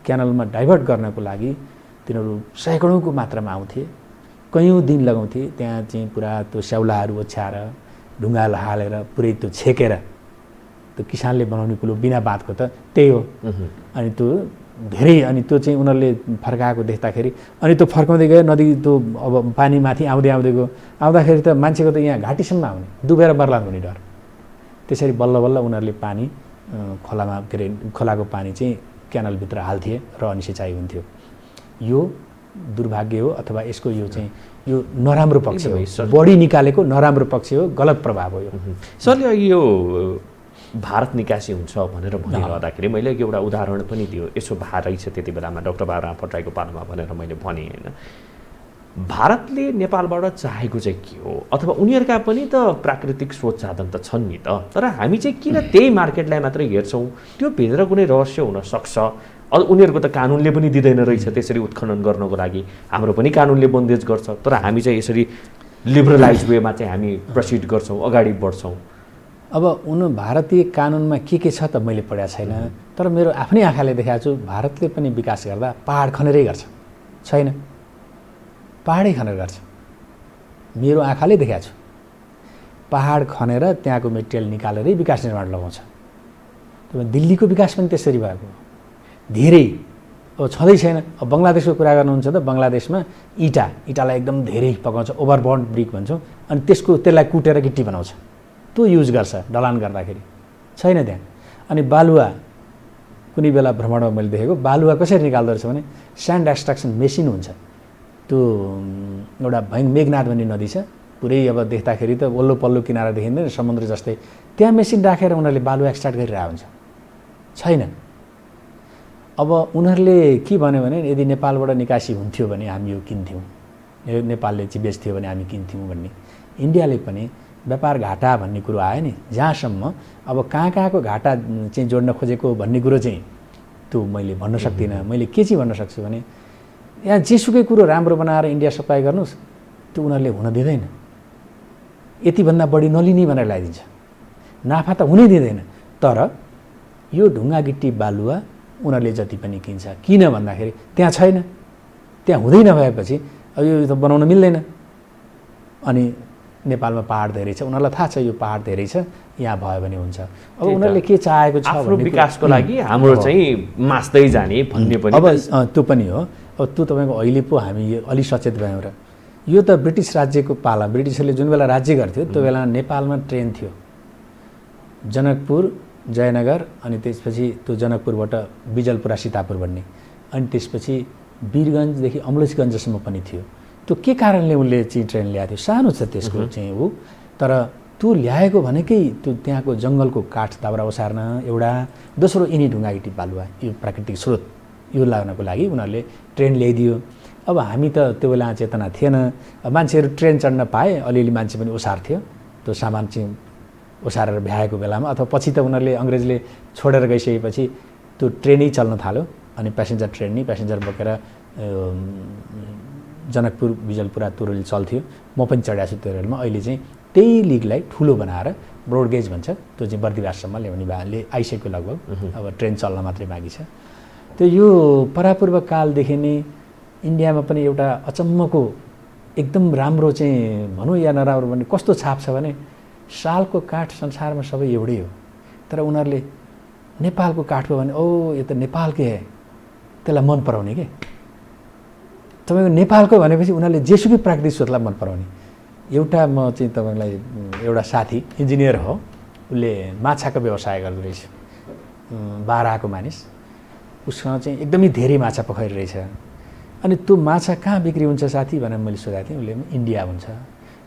क्यानलमा डाइभर्ट गर्नको लागि तिनीहरू सैकडौँको मात्रामा आउँथे, कयौँ दिन लगाउँथे। त्यहाँ चाहिँ पुरा त्यो स्याउलाहरू ओछ्याएर ढुङ्गा हालेर पुरै त्यो छेकेर त्यो किसानले बनाउने कुलो बिना बाँधको त त्यही हो। अनि त्यो धेरै, अनि त्यो चाहिँ उनीहरूले फर्काएको देख्दाखेरि, अनि त्यो फर्काउँदै गयो नदी, त्यो अब पानी माथि आउँदै गयो, आउँदाखेरि त मान्छेको त यहाँ घाँटीसम्म आउने, डुबेर बर्बाद हुने डर। त्यसरी बल्ल बल्ल उनीहरूले पानी खोलामा के अरे खोलाको पानी चाहिँ क्यानलभित्र हाल्थे र अनि सिँचाइ हुन्थ्यो। यो दुर्भाग्य हो अथवा यसको यो चाहिँ यो नराम्रो पक्ष हो, बढी निकालेको नराम्रो पक्ष हो, गलत प्रभाव हो यो। सरले यो भारत निकासी हुन्छ भनेर भनिरहँदाखेरि मैले एउटा उदाहरण पनि दियो, यसो भार रहेछ त्यति बेलामा डाक्टर बाबुराम भट्टराईको पालामा भनेर मैले भनेँ होइन। भारतले नेपालबाट चाहेको चाहिँ के हो, अथवा उनीहरूका पनि त प्राकृतिक स्रोत साधन त छन् नि त, तर हामी चाहिँ किन त्यही मार्केटलाई मात्रै हेर्छौँ? त्यो भित्र कुनै रहस्य हुनसक्छ। उनीहरूको त कानुनले पनि दिँदैन रहेछ त्यसरी उत्खनन गर्नको लागि, हाम्रो पनि कानुनले बन्देज गर्छ, तर हामी चाहिँ यसरी लिबरलाइज वेमा चाहिँ हामी प्रोसिड गर्छौँ, अगाडि बढ्छौँ। अब भारतीय कानुनमा के छ त मैले पढेको छैन, तर मेरो आफ्नै आँखाले देखाएको छु। भारतले पनि विकास गर्दा पहाड खनेरै गर्छ, छैन पहाडै खनेर गर्छ। मेरो आँखाले देखाएको छु, पहाड खनेर त्यहाँको मेटेरियल निकालेरै विकास निर्माण लगाउँछ। दिल्लीको विकास पनि त्यसरी भएको धेरै अब छँदै छैन। अब बङ्गलादेशको कुरा गर्नुहुन्छ त बङ्गलादेशमा इटालाई एकदम धेरै पकाउँछ, ओभरबर्न ब्रिक भन्छौँ, अनि त्यसलाई कुटेर गिट्टी बनाउँछ, त्यो युज गर्छ ढलान गर्दाखेरि, छैन त्यहाँ। अनि बालुवा कुनै बेला भ्रमणमा मैले देखेको, बालुवा कसरी निकाल्दो रहेछ भने स्यान्ड एक्सट्र्याक्सन मेसिन हुन्छ। त्यो एउटा मेघनाथ भन्ने नदी छ, पुरै अब देख्दाखेरि त वल्लो पल्लो किनारा देखिँदैन, समुद्र जस्तै, त्यहाँ मेसिन राखेर उनीहरूले बालुवा एक्सट्र्याक्ट गरिरहेको हुन्छ, छैन। अब उनीहरूले के भन्यो भने यदि नेपालबाट निकासी हुन्थ्यो भने हामी यो किन्थ्यौँ, नेपालले चाहिँ बेच्थ्यो भने हामी किन्थ्यौँ भन्ने। इन्डियाले पनि व्यापार घाटा भन्ने कुरो आयो नि, जहाँसम्म अब कहाँको घाटा चाहिँ जोड्न खोजेको भन्ने कुरो चाहिँ त्यो मैले भन्न सक्दिनँ। मैले के चाहिँ भन्न सक्छु भने यहाँ जेसुकै कुरो राम्रो बनाएर इन्डिया सप्लाई गर्नुहोस्, त्यो उनीहरूले हुन दिँदैन। यतिभन्दा बढी नलिने भनेर लगाइदिन्छ, नाफा त हुनै दिँदैन। तर यो ढुङ्गा गिट्टी बालुवा उनीहरूले जति पनि किन्छ, किन भन्दाखेरि त्यहाँ छैन, त्यहाँ हुँदै नभएपछि अब यो त बनाउन मिल्दैन। अनि नेपालमा पहाड धेरै छ, उनीहरूलाई थाहा छ यो पहाड धेरै छ, यहाँ भयो भने हुन्छ। अब उनीहरूले के चाहेको छ आफ्नो विकासको लागि हाम्रो चाहिँ मास्दै जाने भन्ने पनि अब त्यो पनि हो। अब त्यो तपाईँको अहिले पो हामी अलि सचेत भयौँ र। यो त ब्रिटिस राज्यको पाला, ब्रिटिसहरूले जुन बेला राज्य गर्थ्यो त्यो बेला नेपालमा ट्रेन थियो, जनकपुर जयनगर, अनि त्यसपछि त्यो जनकपुरबाट बिजलपुरा सीतापुर भन्ने, अनि त्यसपछि वीरगन्जदेखि अमलेखगन्जसम्म पनि थियो। त्यो के कारणले उसले चाहिँ ट्रेन ल्याएको थियो, सानो छ त्यसको चाहिँ ऊ, तर त्यो ल्याएको भनेकै त्यो त्यहाँको जङ्गलको काठ दाउरा ओसार्न एउटा, दोस्रो यिनी ढुङ्गा गिटी बालुवा यो प्राकृतिक स्रोत यो लाग्नको लागि उनीहरूले ट्रेन ल्याइदियो। अब हामी त त्यो बेला चेतना थिएन, मान्छेहरू ट्रेन चढ्न पाए, अलिअलि मान्छे पनि ओसार्थ्यो त्यो सामान चाहिँ ओसारेर भ्याएको बेलामा, अथवा पछि त उनीहरूले अङ्ग्रेजले छोडेर गइसकेपछि त्यो ट्रेनै चल्न थाल्यो, अनि प्यासेन्जर ट्रेन नै प्यासेन्जर बोकेर जनकपुर बिजलपुरा त्यो रेल चल्थ्यो। म पनि चढाएको छु त्यो रेलमा। अहिले चाहिँ त्यही लिगलाई ठुलो बनाएर ब्रोडगेज भन्छ, त्यो चाहिँ बर्दिवाससम्म ल्याउने भाले आइसक्यो लगभग, अब ट्रेन चल्न मात्रै बाँकी छ। त्यो यो परापूर्व कालदेखि नै इन्डियामा पनि एउटा अचम्मको एकदम राम्रो चाहिँ भनौँ या नराम्रो भने कस्तो छाप छ भने सालको काठ संसारमा सबै एउटै हो, तर उनीहरूले नेपालको काठ हो भने ओ यो त नेपालकै है, त्यसलाई मन पराउने के। तपाईँको नेपालको भनेपछि उनीहरूले जेसुकै प्राकृतिक स्रोतलाई मन पराउने। एउटा म चाहिँ तपाईँलाई एउटा साथी इन्जिनियर हो, उसले माछाको व्यवसाय गर्दो रहेछ, बाह्रको मानिस। उसँग चाहिँ एकदमै धेरै माछा पोखरी रहेछ। अनि त्यो माछा कहाँ बिक्री हुन्छ साथी भनेर मैले सोधेको थिएँ। उसले इन्डिया हुन्छ,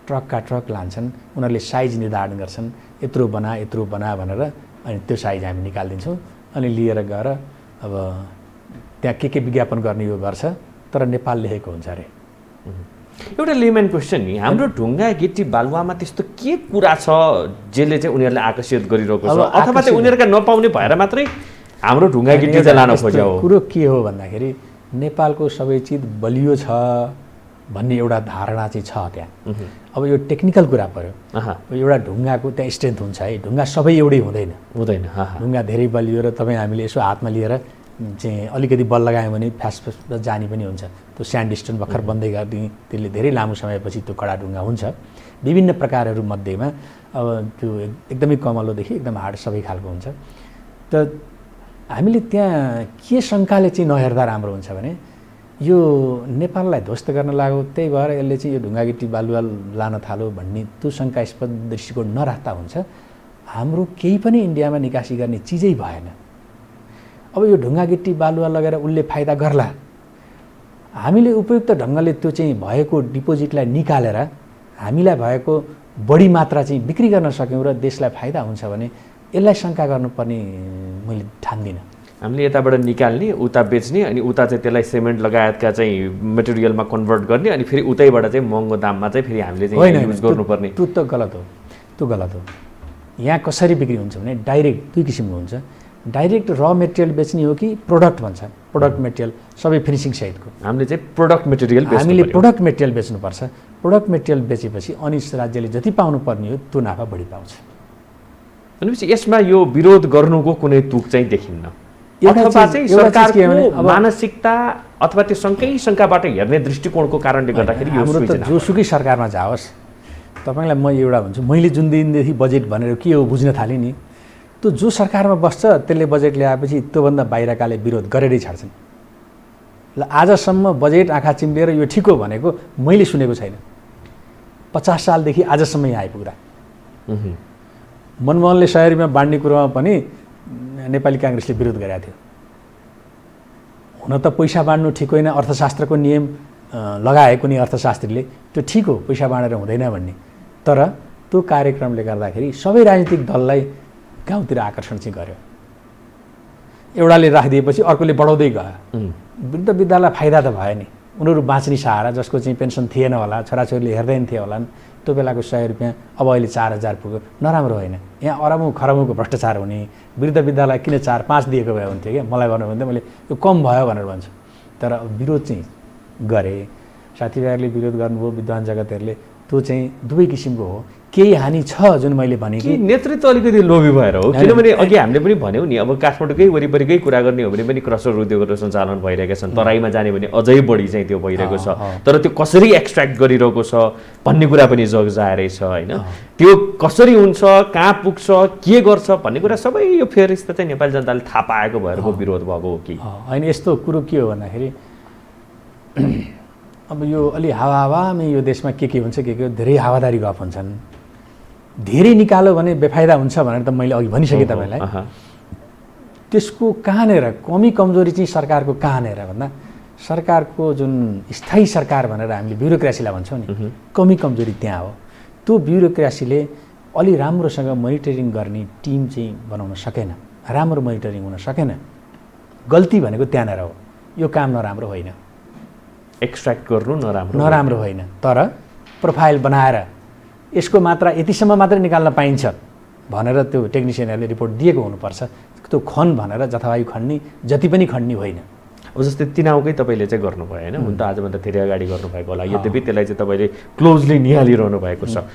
ट्रकका ट्रक लान्छन्, उनीहरूले साइज निर्धारण गर्छन्, यत्रो बना भनेर, अनि त्यो साइज हामी निकालिदिन्छौँ, अनि लिएर गएर अब त्यहाँ के विज्ञापन गर्ने यो गर्छ, तर नेपाल लेखेको हुन्छ अरे। एउटा लेमन क्वेसन नि, हाम्रो ढुङ्गा गिटी बालुवामा त्यस्तो के कुरा छ जसले चाहिँ उनीहरूलाई आकर्षित गरिरहेको छ, अथवा चाहिँ उनीहरूका नपाउने भएर मात्रै हाम्रो ढुङ्गा गिटी चाहिँ लान खोज्यो? कुरो के हो भन्दाखेरि नेपालको सबै चिज बलियो छ भन्ने एउटा धारणा चाहिँ छ त्यहाँ। अब यो टेक्निकल कुरा पर्यो। एउटा ढुङ्गाको त्यहाँ स्ट्रेन्थ हुन्छ है, ढुङ्गा सबै एउटै हुँदैन। ढुङ्गा धेरै बलियो र तपाईँ हामीले यसो हातमा लिएर चाहिँ अलिकति बल लगायौँ भने फ्यास जाने पनि हुन्छ। त्यो स्यान्डस्टोन भर्खर बन्दै गर्ने, त्यसले धेरै लामो समयपछि त्यो कडा ढुङ्गा हुन्छ। विभिन्न प्रकारहरू मध्येमा अब त्यो एकदमै कमलोदेखि एकदम हार्ड सबै खालको हुन्छ। त हामीले त्यहाँ के शङ्काले चाहिँ नहेर्दा राम्रो हुन्छ भने यो नेपाललाई ध्वस्त गर्न लाग्यो, त्यही भएर यसले चाहिँ यो ढुङ्गा गिटी बालुवा लान थाल्यो भन्ने त्यो शङ्कास्पद दृष्टिकोण नराख्दा हुन्छ। हाम्रो केही पनि इन्डियामा निकासी गर्ने चिजै भएन। अब यो ढुङ्गा गिटी बालुवा लगेर उसले फाइदा गर्ला, हामीले उपयुक्त ढङ्गले त्यो चाहिँ भएको डिपोजिटलाई निकालेर हामीलाई भएको बढी मात्रा चाहिँ बिक्री गर्न सक्यौँ र देशलाई फाइदा हुन्छ भने यसलाई शङ्का गर्नुपर्ने मैले ठान्दिनँ। हामीले यताबाट निकाल्ने, उता बेच्ने, अनि उता चाहिँ त्यसलाई सिमेन्ट लगायतका चाहिँ मटेरियलमा कन्भर्ट गर्ने, अनि फेरि उतैबाट चाहिँ महँगो दाममा चाहिँ फेरि हामीले चाहिँ युज गर्नुपर्ने। त्यो त गलत हो, त्यो गलत हो। यहाँ कसरी बिक्री हुन्छ भने डाइरेक्ट दुई किसिमको हुन्छ। डाइरेक्ट र मेटेरियल बेच्ने हो कि प्रोडक्ट भन्छ, प्रोडक्ट मेटेरियल सबै फिनिसिङ सहितको। हामीले चाहिँ प्रोडक्ट मेटेरियल बेच्नुपर्छ। प्रोडक्ट मेटेरियल बेचेपछि अनि राज्यले जति पाउनु पर्ने हो त्यो नाफा बढी पाउँछ। भनेपछि यसमा यो विरोध गर्नुको कुनै तुक चाहिँ देखिन्न, अथवा चाहिँ सरकारको मानसिकता अथवा त्यो शङ्काबाट हेर्ने दृष्टिकोणको कारणले गर्दाखेरि हाम्रो त जोसुकै सरकारमा जाओस्, तपाईँलाई म एउटा भन्छु, मैले जुन दिनदेखि बजेट भनेर के हो बुझ्न थालेँ नि, त्यो जो सरकारमा बस्छ त्यसले बजेट ल्याएपछि त्योभन्दा बाहिरकाले विरोध गरेरै छाड्छन्। ल आजसम्म बजेट आँखा चिम्लेर यो ठिक हो भनेको मैले सुनेको छैन। 50 सालदेखि आजसम्म यहाँ आइपुग्दा मनमोहनले 100 रुपियाँ बाँड्ने कुरोमा पनि नेपाली काङ्ग्रेसले विरोध गरेको थियो। हुन त पैसा बाँड्नु ठिक होइन, अर्थशास्त्रको नियम लगाए कुनै अर्थशास्त्रीले, त्यो ठिक हो, पैसा बाँडेर हुँदैन भन्ने। तर त्यो कार्यक्रमले गर्दाखेरि सबै राजनीतिक दललाई गाउँतिर आकर्षण चाहिँ गर्यो। एउटाले राखिदिएपछि अर्कोले बढाउँदै गयो। वृद्ध विद्यालाई फाइदा त भयो नि, उनीहरू बाँच्ने सहारा, जसको चाहिँ पेन्सन थिएन होला, छोराछोरीले हेर्दैन थिए होलान्, त्यो बेलाको 100 रुपियाँ अब अहिले 4000 पुग्यो, नराम्रो होइन। यहाँ अरबौँ खरबौँको भ्रष्टाचार हुने, वृद्ध विद्यालाई किन 4-5 दिएको भए हुन्थ्यो क्या, मलाई भन्नुभन्दा मैले यो कम भयो भनेर भन्छु। तर विरोध चाहिँ गरे, साथीभाइहरूले विरोध गर्नुभयो, विद्वान जगतहरूले, त्यो चाहिँ दुवै किसिमको हो। केही हानि छ जुन मैले भने कि नेतृत्व अलिकति लोभी भएर हो, किनभने अघि हामीले पनि भन्यौँ नि, अब काठमाडौँकै वरिपरिकै कुरा गर्ने हो भने पनि क्रसर उद्योगहरू सञ्चालन भइरहेका छन्, तराईमा जाने भने अझै बढी चाहिँ त्यो भइरहेको छ। तर त्यो कसरी एक्सट्र्याक्ट गरिरहेको छ भन्ने कुरा पनि जगजाएरै छ होइन। त्यो कसरी हुन्छ, कहाँ पुग्छ, के गर्छ भन्ने कुरा सबै यो फेरिस्त चाहिँ नेपाली जनताले थाहा पाएको भएर विरोध भएको हो कि होइन। यस्तो कुरो के हो भन्दाखेरि अब यो अलि हावामै यो देशमा के हुन्छ, के धेरै हावादारी गफ हुन्छन्। धेरै निकाल्यो भने बेफाइदा हुन्छ भनेर त मैले अघि भनिसकेँ तपाईँलाई। त्यसको कहाँनिर कमी कमजोरी चाहिँ सरकारको कहाँनिर भन्दा सरकारको जुन स्थायी सरकार भनेर हामीले ब्युरोक्रेसीलाई भन्छौँ नि, कमी कमजोरी त्यहाँ हो। त्यो ब्युरोक्रेसीले अलि राम्रोसँग मोनिटरिङ गर्ने टिम चाहिँ बनाउन सकेन, राम्रो मोनिटरिङ हुन सकेन। गल्ती भनेको त्यहाँनिर हो। यो काम नराम्रो होइन, एक्सट्र्याक्ट गर्नु नराम्रो होइन, तर प्रोफाइल बनाएर यसको मात्रा यतिसम्म मात्रै निकाल्न पाइन्छ भनेर त्यो टेक्निसियनहरूले रिपोर्ट दिएको हुनुपर्छ। त्यो खन भनेर जथाभावी खन्ने जति पनि खन्ने होइन। अब जस्तै तिनाउकै तपाईँले चाहिँ गर्नुभयो होइन, हुन त आजभन्दा धेरै अगाडि गर्नुभएको होला, यद्यपि त्यसलाई चाहिँ तपाईँले क्लोजली निहालिरहनु भएको छ।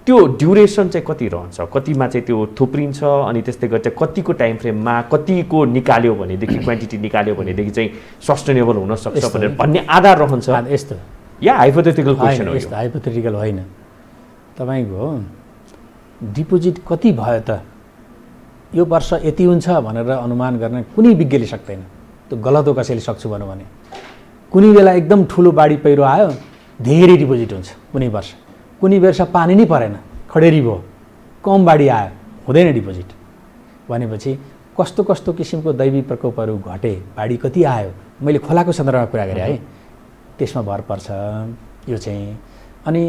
त्यो ड्युरेसन चाहिँ कति रहन्छ, कतिमा चाहिँ त्यो थुप्रिन्छ, अनि त्यस्तै गरी चाहिँ कतिको टाइम फ्रेममा कतिको निकाल्यो भनेदेखि, क्वान्टिटी निकाल्यो भनेदेखि चाहिँ सस्टेनेबल हुनसक्छ भनेर भन्ने आधार रहन्छ? यस्तो या हाइपोथेटिकल क्वेसन हो? यस्तो हाइपोथेटिकल होइन। तपाईँको डिपोजिट कति भयो त, यो वर्ष यति हुन्छ भनेर अनुमान गर्न कुनै विज्ञले सक्दैन। त्यो गलत हो। कसैले सक्छु भनौँ भने कुनै बेला एकदम ठुलो बाढी पहिरो आयो, धेरै डिपोजिट हुन्छ कुनै वर्ष, कुनै वर्ष पानी नै परेन, खडेरी भयो, कम बाढी आयो, हुँदैन डिपोजिट। भनेपछि कस्तो कस्तो किसिमको दैवी प्रकोपहरू घटे, बाढी कति आयो, मैले खोलाको सन्दर्भमा कुरा गरेँ है, त्यसमा भर पर्छ यो चाहिँ। अनि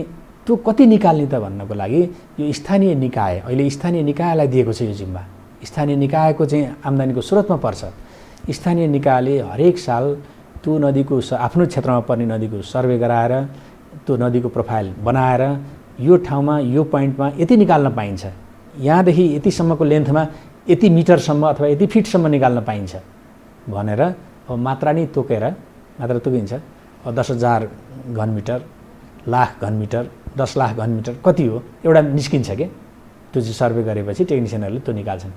त्यो कति निकाल्ने त भन्नको लागि यो स्थानीय निकाय, अहिले स्थानीय निकायलाई दिएको छ यो जिम्मा। स्थानीय निकायको चाहिँ आम्दानीको स्रोतमा पर्छ। स्थानीय निकायले हरेक साल त्यो नदीको आफ्नो क्षेत्रमा पर्ने नदीको सर्वे गराएर त्यो नदीको प्रोफाइल बनाएर यो ठाउँमा यो पोइन्टमा यति निकाल्न पाइन्छ, यहाँदेखि यतिसम्मको लेन्थमा यति मिटरसम्म अथवा यति फिटसम्म निकाल्न पाइन्छ भनेर अब मात्रा नै तोकेर, मात्रा तोकिन्छ। 10,000 घनमिटर, लाख घनमिटर, 10 लाख घनमिटर कति हो एउटा निस्किन्छ के, त्यो चाहिँ सर्वे गरेपछि टेक्निसियनहरूले त्यो निकाल्छन्।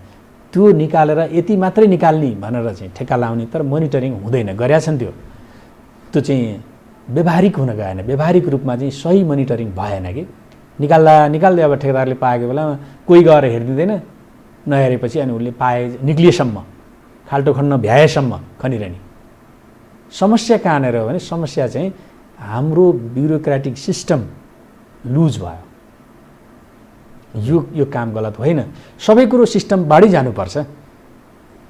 त्यो निकालेर यति मात्रै निकाल्ने भनेर चाहिँ ठेक्का लाउने, तर मोनिटरिङ हुँदैन, गरेका छन् त्यो चाहिँ व्यावहारिक हुन गएन। व्यावहारिक रूपमा चाहिँ सही मोनिटरिङ भएन कि निकाल्दै अब ठेकेदारले पाएको बेलामा कोही गएर हेरिदिँदैन, नहेरेपछि अनि उसले पाए निक्लिएसम्म, खाल्टो खन्न भ्याएसम्म खनिरहने। समस्या कहाँनिर हो भने समस्या चाहिँ हाम्रो ब्युरोक्रेटिक सिस्टम लुज भयो। यो काम गलत होइन, सबै कुरो सिस्टम बाढी जानुपर्छ।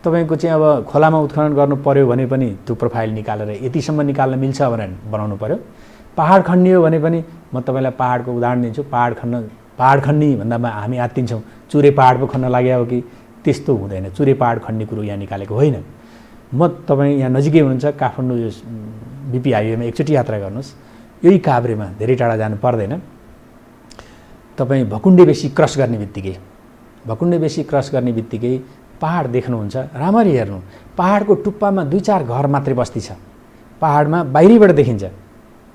तपाईँको चाहिँ अब खोलामा उत्खनन गर्नु पर्यो भने पनि त्यो प्रोफाइल निकालेर यतिसम्म निकाल्न मिल्छ भनेर बनाउनु पर्यो। पहाड खन्ने हो भने पनि म तपाईँलाई पहाडको उदाहरण दिन्छु। पहाड खन्ने भन्दामा हामी आत्तिन्छौँ चुरे पहाड पो खन्न लाग्यो हो कि, त्यस्तो हुँदैन। चुरे पहाड खन्ने कुरो यहाँ निकालेको होइन। म तपाईँ यहाँ नजिकै हुनुहुन्छ, काठमाडौँ यो बिपी हाइवेमा एकचोटि यात्रा गर्नुहोस्, यही काभ्रेमा धेरै टाढा जानु पर्दैन। तपाईँ भकुण्डे बेसी क्रस गर्ने बित्तिकै पहाड देख्नुहुन्छ, राम्ररी हेर्नु, पहाडको टुप्पामा 2-4 घर मात्रै बस्ती छ। पहाडमा बाहिरबाट देखिन्छ,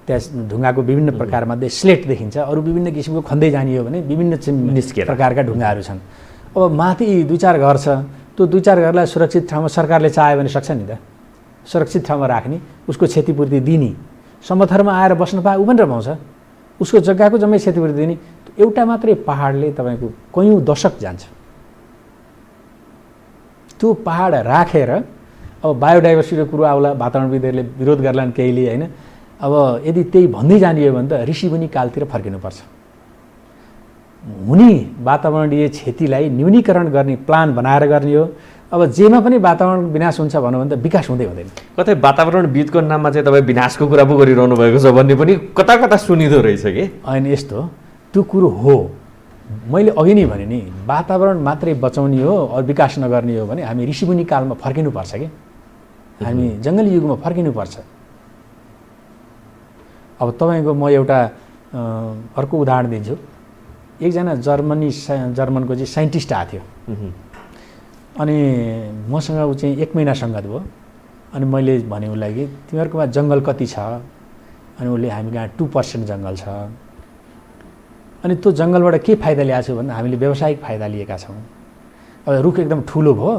त्यहाँ ढुङ्गाको विभिन्न प्रकारमध्ये स्लेट देखिन्छ, अरू विभिन्न किसिमको खन्दै जाने हो भने विभिन्न प्रकारका ढुङ्गाहरू छन्। अब माथि 2-4 घर छ, त्यो 2-4 घरलाई सुरक्षित ठाउँमा सरकारले चाह्यो भने सक्छ नि त, सुरक्षित ठाउँमा राख्ने, उसको क्षतिपूर्ति दिने, समथरमा आएर बस्न पाए ऊ पनि रमाउँछ, उसको जग्गाको जम्मै क्षतिपूर्ति दिने। एउटा मात्रै पहाडले तपाईँको कयौँ दशक जान्छ। त्यो पहाड राखेर अब बायोडाइभर्सिटीको कुरो आउला, वातावरणविदहरूले विरोध गर्लान् केहीले होइन। अब यदि त्यही भन्दै जाने हो भने त ऋषिमुनि कालतिर फर्किनुपर्छ। हुने वातावरणीय क्षतिलाई न्यूनीकरण गर्ने प्लान बनाएर गर्ने हो। अब जेमा पनि वातावरण विनाश हुन्छ भनौँ भने त विकास हुँदै हुँदैन। कतै वातावरणविदको नाममा चाहिँ तपाईँ विनाशको कुरा पो गरिरहनु भएको छ भन्ने पनि कता कता सुनिँदो रहेछ कि। होइन, यस्तो त्यो कुरो हो, मैले अघि नै भने नि, वातावरण मात्रै बचाउने हो अरू विकास नगर्ने हो भने हामी ऋषिमुनि कालमा फर्किनुपर्छ कि, हामी जङ्गली युगमा फर्किनुपर्छ। अब तपाईँको म एउटा अर्को उदाहरण दिन्छु। एकजना जर्मनको चाहिँ साइन्टिस्ट आएको थियो, अनि मसँग ऊ चाहिँ 1 महिना सङ्गत भयो। अनि मैले भने उसलाई कि तिमीहरूकोमा जङ्गल कति छ? अनि उसले हामी कहाँ 2% जङ्गल छ। अनि त्यो जङ्गलबाट के फाइदा ल्याएको छु भने हामीले व्यावसायिक फाइदा लिएका छौँ। अब रुख एकदम ठुलो भयो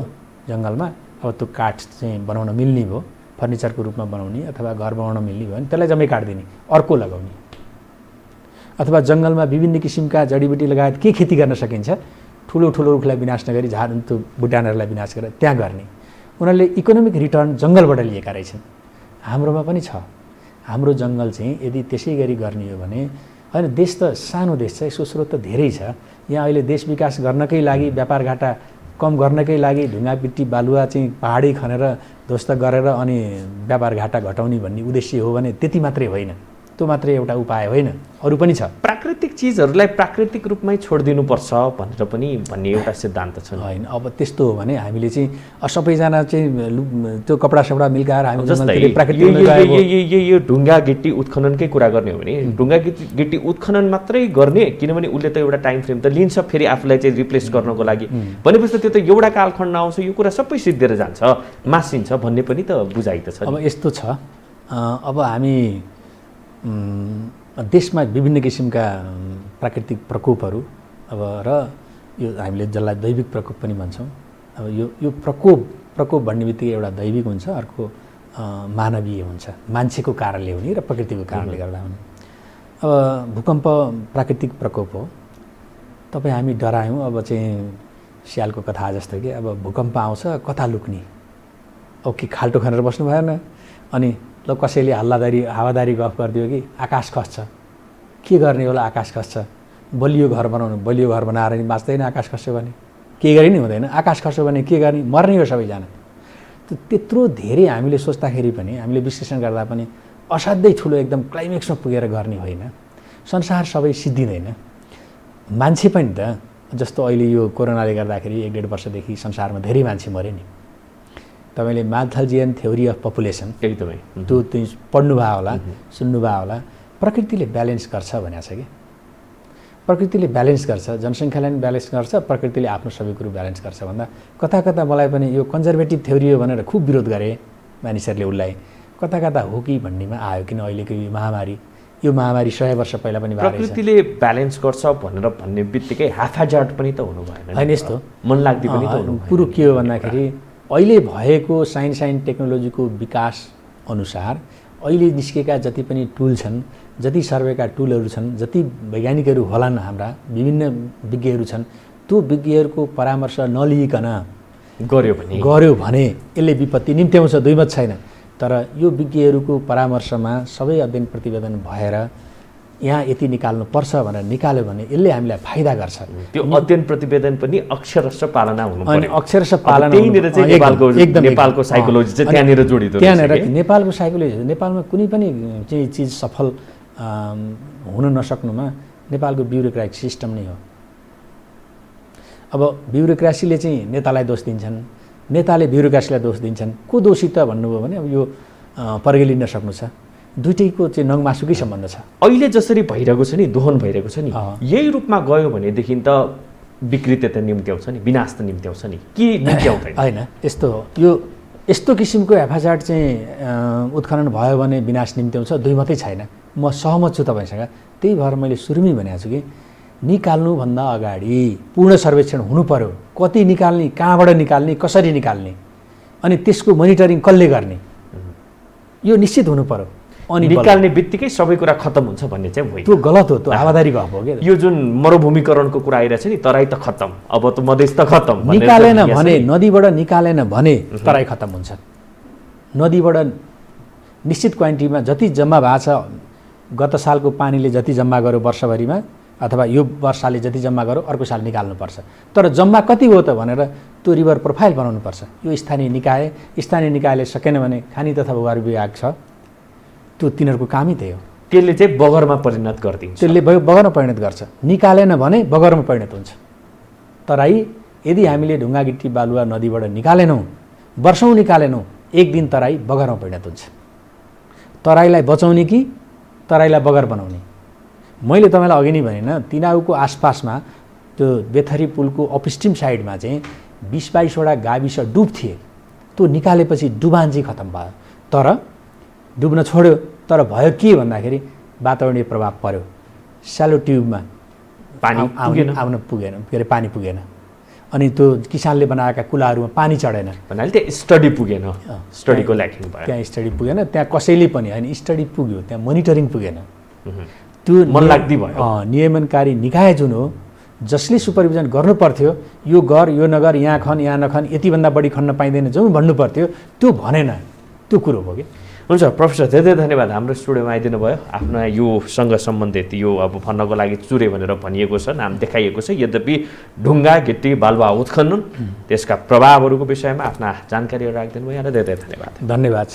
जङ्गलमा, अब त्यो काठ चाहिँ बनाउन मिल्ने भयो, फर्निचरको रूपमा बनाउने अथवा घर बनाउन मिल्ने भयो भने त्यसलाई जम्मै काटिदिने, अर्को लगाउने। अथवा जङ्गलमा विभिन्न किसिमका जडीबुटी लगायत के खेती गर्न सकिन्छ, ठुलो रुखलाई विनाश नगरी त्यो बुट्यानहरूलाई विनाश गरेर त्यहाँ गर्ने। उनीहरूले इकोनोमिक रिटर्न जङ्गलबाट लिएका रहेछन्। हाम्रोमा पनि छ। हाम्रो जङ्गल चाहिँ यदि त्यसै गरी गर्ने हो भने, होइन, देश त सानो देश छ, यसको स्रोत त धेरै छ। यहाँ अहिले देश विकास गर्नकै लागि, व्यापार घाटा कम गर्नकै लागि ढुङ्गा पिट्टी बालुवा चाहिँ पहाडी खनेर ध्वस्त गरेर अनि व्यापार घाटा घटाउने भन्ने उद्देश्य हो भने त्यति मात्रै होइन, त्यो मात्रै एउटा उपाय होइन, अरू पनि छ। प्राकृतिक चिजहरूलाई प्राकृतिक रूपमै छोडिदिनुपर्छ भनेर पनि भन्ने एउटा सिद्धान्त छ। होइन, अब त्यस्तो हो भने हामीले चाहिँ सबैजना चाहिँ त्यो कपडा सपडा मिल्काएर हामी यो ढुङ्गा गिट्टी उत्खननकै कुरा गर्ने हो भने ढुङ्गा गिट्टी उत्खनन मात्रै गर्ने, किनभने उसले त एउटा टाइम फ्रेम त लिन्छ फेरि आफूलाई चाहिँ रिप्लेस गर्नको लागि, भनेपछि त्यो त एउटा कालखण्ड आउँछ, यो कुरा सबै सिद्धिएर जान्छ, मासिन्छ भन्ने पनि त बुझाइ त छ। अब यस्तो छ, अब हामी देशमा विभिन्न किसिमका प्राकृतिक प्रकोपहरू अब र यो हामीले जसलाई दैविक प्रकोप पनि भन्छौँ। अब यो प्रकोप भन्ने बित्तिकै एउटा दैविक हुन्छ, अर्को मानवीय हुन्छ, मान्छेको कारणले हुने र प्रकृतिको कारणले गर्दा हुने। अब भूकम्प प्राकृतिक प्रकोप हो। तपाईँ हामी डरायौँ, अब चाहिँ स्यालको कथा जस्तो कि अब भूकम्प आउँछ कता लुक्ने, अब कि खाल्टो खनेर बस्नु भएन, अनि ल कसैले हावादारी गफ गरिदियो कि आकाश खस्छ, के गर्ने होला, आकाश खस्छ, बलियो घर बनाउनु, बलियो घर बनाएर नि बाँच्दैन आकाश खस्यो भने, के गरे नि हुँदैन, आकाश खस्यो भने के गर्ने, मर्ने हो सबैजना। त्यत्रो धेरै हामीले सोच्दाखेरि पनि, हामीले विश्लेषण गर्दा पनि असाध्यै ठुलो एकदम क्लाइमेक्समा पुगेर गर्ने होइन। संसार सबै सिद्धिँदैन, मान्छे पनि त जस्तो अहिले यो कोरोनाले गर्दाखेरि 1.5 वर्षदेखि संसारमा धेरै मान्छे मरे नि। तपाईँले माल्थजियन थ्योरी अफ पपुलेसन एकदमै त्यो पढ्नुभयो होला, सुन्नुभयो होला। प्रकृतिले ब्यालेन्स गर्छ भनेको छ कि, प्रकृतिले ब्यालेन्स गर्छ, जनसङ्ख्यालाई पनि ब्यालेन्स गर्छ, प्रकृतिले आफ्नो सबै कुरो ब्यालेन्स गर्छ भन्दा कता कता मलाई पनि यो कन्जर्भेटिभ थ्योरी हो भनेर खुब विरोध गरे मानिसहरूले। उसलाई कता कता हो कि भन्नेमा आयो, किन अहिलेको यो महामारी 100 वर्ष पहिला पनि प्रकृतिले ब्यालेन्स गर्छ भनेर भन्ने बित्तिकै हाफाजाट पनि त हुनु भएन होइन। यस्तो मन लाग्दी पनि त हुनु भएन। कुरो के हो भन्दाखेरि अहिले भएको साइन्स एन्ड टेक्नोलोजीको विकास अनुसार अहिले निस्केका जति पनि टुल छन्, जति सर्वेका टुलहरू छन्, जति वैज्ञानिकहरू होलान्, हाम्रा विभिन्न विज्ञहरू छन्, त्यो विज्ञहरूको परामर्श नलिइकन गर्यो भने यसले विपत्ति निम्त्याउँछ, दुई मत छैन। तर यो विज्ञहरूको परामर्शमा सबै अध्ययन प्रतिवेदन भएर यहाँ यति निकाल्नुपर्छ भनेर निकाल्यो भने यसले हामीलाई फाइदा गर्छ। त्यो अध्ययन प्रतिवेदन पनि अक्षरशः पालना हुनु पर्यो। अनि अक्षरशः पालना त्यहीँनिर चाहिँ नेपालको साइकोलोजी चाहिँ त्यहाँनिर जोडिँदो रहेछ। त्यहाँनिर नेपालको साइकोलोजी, नेपालमा कुनै पनि चाहिँ चिज सफल हुन नसक्नुमा नेपालको ब्युरोक्रेटिक सिस्टम नै हो। अब ब्युरोक्रेसीले चाहिँ नेतालाई दोष दिन्छन्, नेताले ब्युरोक्रेसीलाई दोष दिन्छन्। को दोषी त भन्नुभयो भने अब यो पर्गेलिन नसक्नु छ, दुइटैको चाहिँ नङमासुकै सम्बन्ध छ। अहिले जसरी भइरहेको छ नि, दोहन भइरहेको छ नि, यही रूपमा गयो भनेदेखि त विकृति त निम्त्याउँछ नि, विनाश त निम्त्याउँछ नि, कि निम्त्याउँदैन? होइन, यस्तो हो। यो यस्तो किसिमको एफआइआर चाहिँ उत्खनन भयो भने विनाश निम्त्याउँछ, दुई मात्रै छैन। म सहमत छु तपाईँसँग। त्यही भएर मैले सुरुमै भनेको छु कि निकाल्नुभन्दा अगाडि पूर्ण सर्वेक्षण हुनु पर्यो। कति निकाल्ने, कहाँबाट निकाल्ने, कसरी निकाल्ने, अनि त्यसको मोनिटरिङ कसले गर्ने, यो निश्चित हुनु पर्यो। अनि निकाल्ने बित्तिकै सबै कुरा खत्तम हुन्छ भन्ने चाहिँ होइन। त्यो गलत हो, त्यो हावादारी गफ हो के। यो जुन मरुभूमिकरणको कुरा आइरहेछ नि, तराई त खत्तम, अब त मधेस त खत्तम, निकालेन भने, नदीबाट निकालेन भने तराई खत्तम हुन्छ। नदीबाट निश्चित क्वान्टिटीमा जति जम्मा भएको छ, गत सालको पानीले जति जम्मा गर्यो वर्षभरिमा, अथवा यो वर्षाले जति जम्मा गर्यो अर्को साल निकाल्नुपर्छ। तर जम्मा कति हो त भनेर त्यो रिभर प्रोफाइल बनाउनुपर्छ। यो स्थानीय निकायले सकेन भने खानी तथा भूभार विभाग छ, त्यो तिनीहरूको कामै त्यही हो। त्यसले चाहिँ बगरमा परिणत गरिदिन्छ। त्यसले बगरमा परिणत गर्छ। निकालेन भने बगरमा परिणत हुन्छ। तराई यदि हामीले ढुङ्गा गिट्टी बालुवा नदीबाट निकालेनौँ, वर्षौँ निकालेनौँ, एक दिन तराई बगरमा परिणत हुन्छ। तराईलाई बचाउने कि तराईलाई बगर बनाउने? मैले तपाईँलाई अघि नै भनेन, तिनाउको आसपासमा त्यो बेथरी पुलको अपस्ट्रिम साइडमा चाहिँ 20-22वटा गाविस डुब थिए। त्यो निकालेपछि डुबान चाहिँ खत्तम भयो। तर डुब्न छोड्यो, तर भयो के भन्दाखेरि वातावरणीय प्रभाव पर्यो। स्यालो ट्युबमा पानी आउन पुगेन, के अरे पानी पुगेन। अनि त्यो किसानले बनाएका कुलाहरूमा पानी चढेन भन्नाले त्यो स्टडी पुगेन, स्टडीको ल्याकिङ भयो। त्यहाँ स्टडी पुगेन, त्यहाँ कसैले पनि होइन, स्टडी पुग्यो, त्यहाँ मोनिटरिङ पुगेन। त्यो मन लाग्दी भयो। नियमनकारी निकाय जुन हो, जसले सुपरभिजन गर्नु पर्थ्यो, यो गर, यो नगर, यहाँ खन, यहाँ नखन, यतिभन्दा बढी खन्न पाइँदैन जो भन्नु पर्थ्यो, त्यो भनेन। त्यो कुरो हो कि। हुन्छ प्रोफेसर, धेरै धेरै धन्यवाद हाम्रो स्टुडियोमा आइदिनु भयो। आफ्ना योसँग सम्बन्धित यो अब भन्नको लागि चुरे भनेर भनिएको छ, नाम देखाइएको छ। यद्यपि ढुङ्गा गिट्टी बालुवा उत्खनन त्यसका प्रभावहरूको विषयमा आफ्ना जानकारीहरू राखिदिनु भयो। यहाँलाई धेरै धेरै धन्यवाद। धन्यवाद।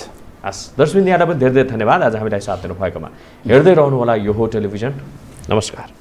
हस् दर्शकवृन्द, यहाँलाई पनि धेरै धेरै धन्यवाद आज हामीलाई साथ दिनुभएकोमा। हेर्दै रहनुहोला यो हो टेलिभिजन। नमस्कार।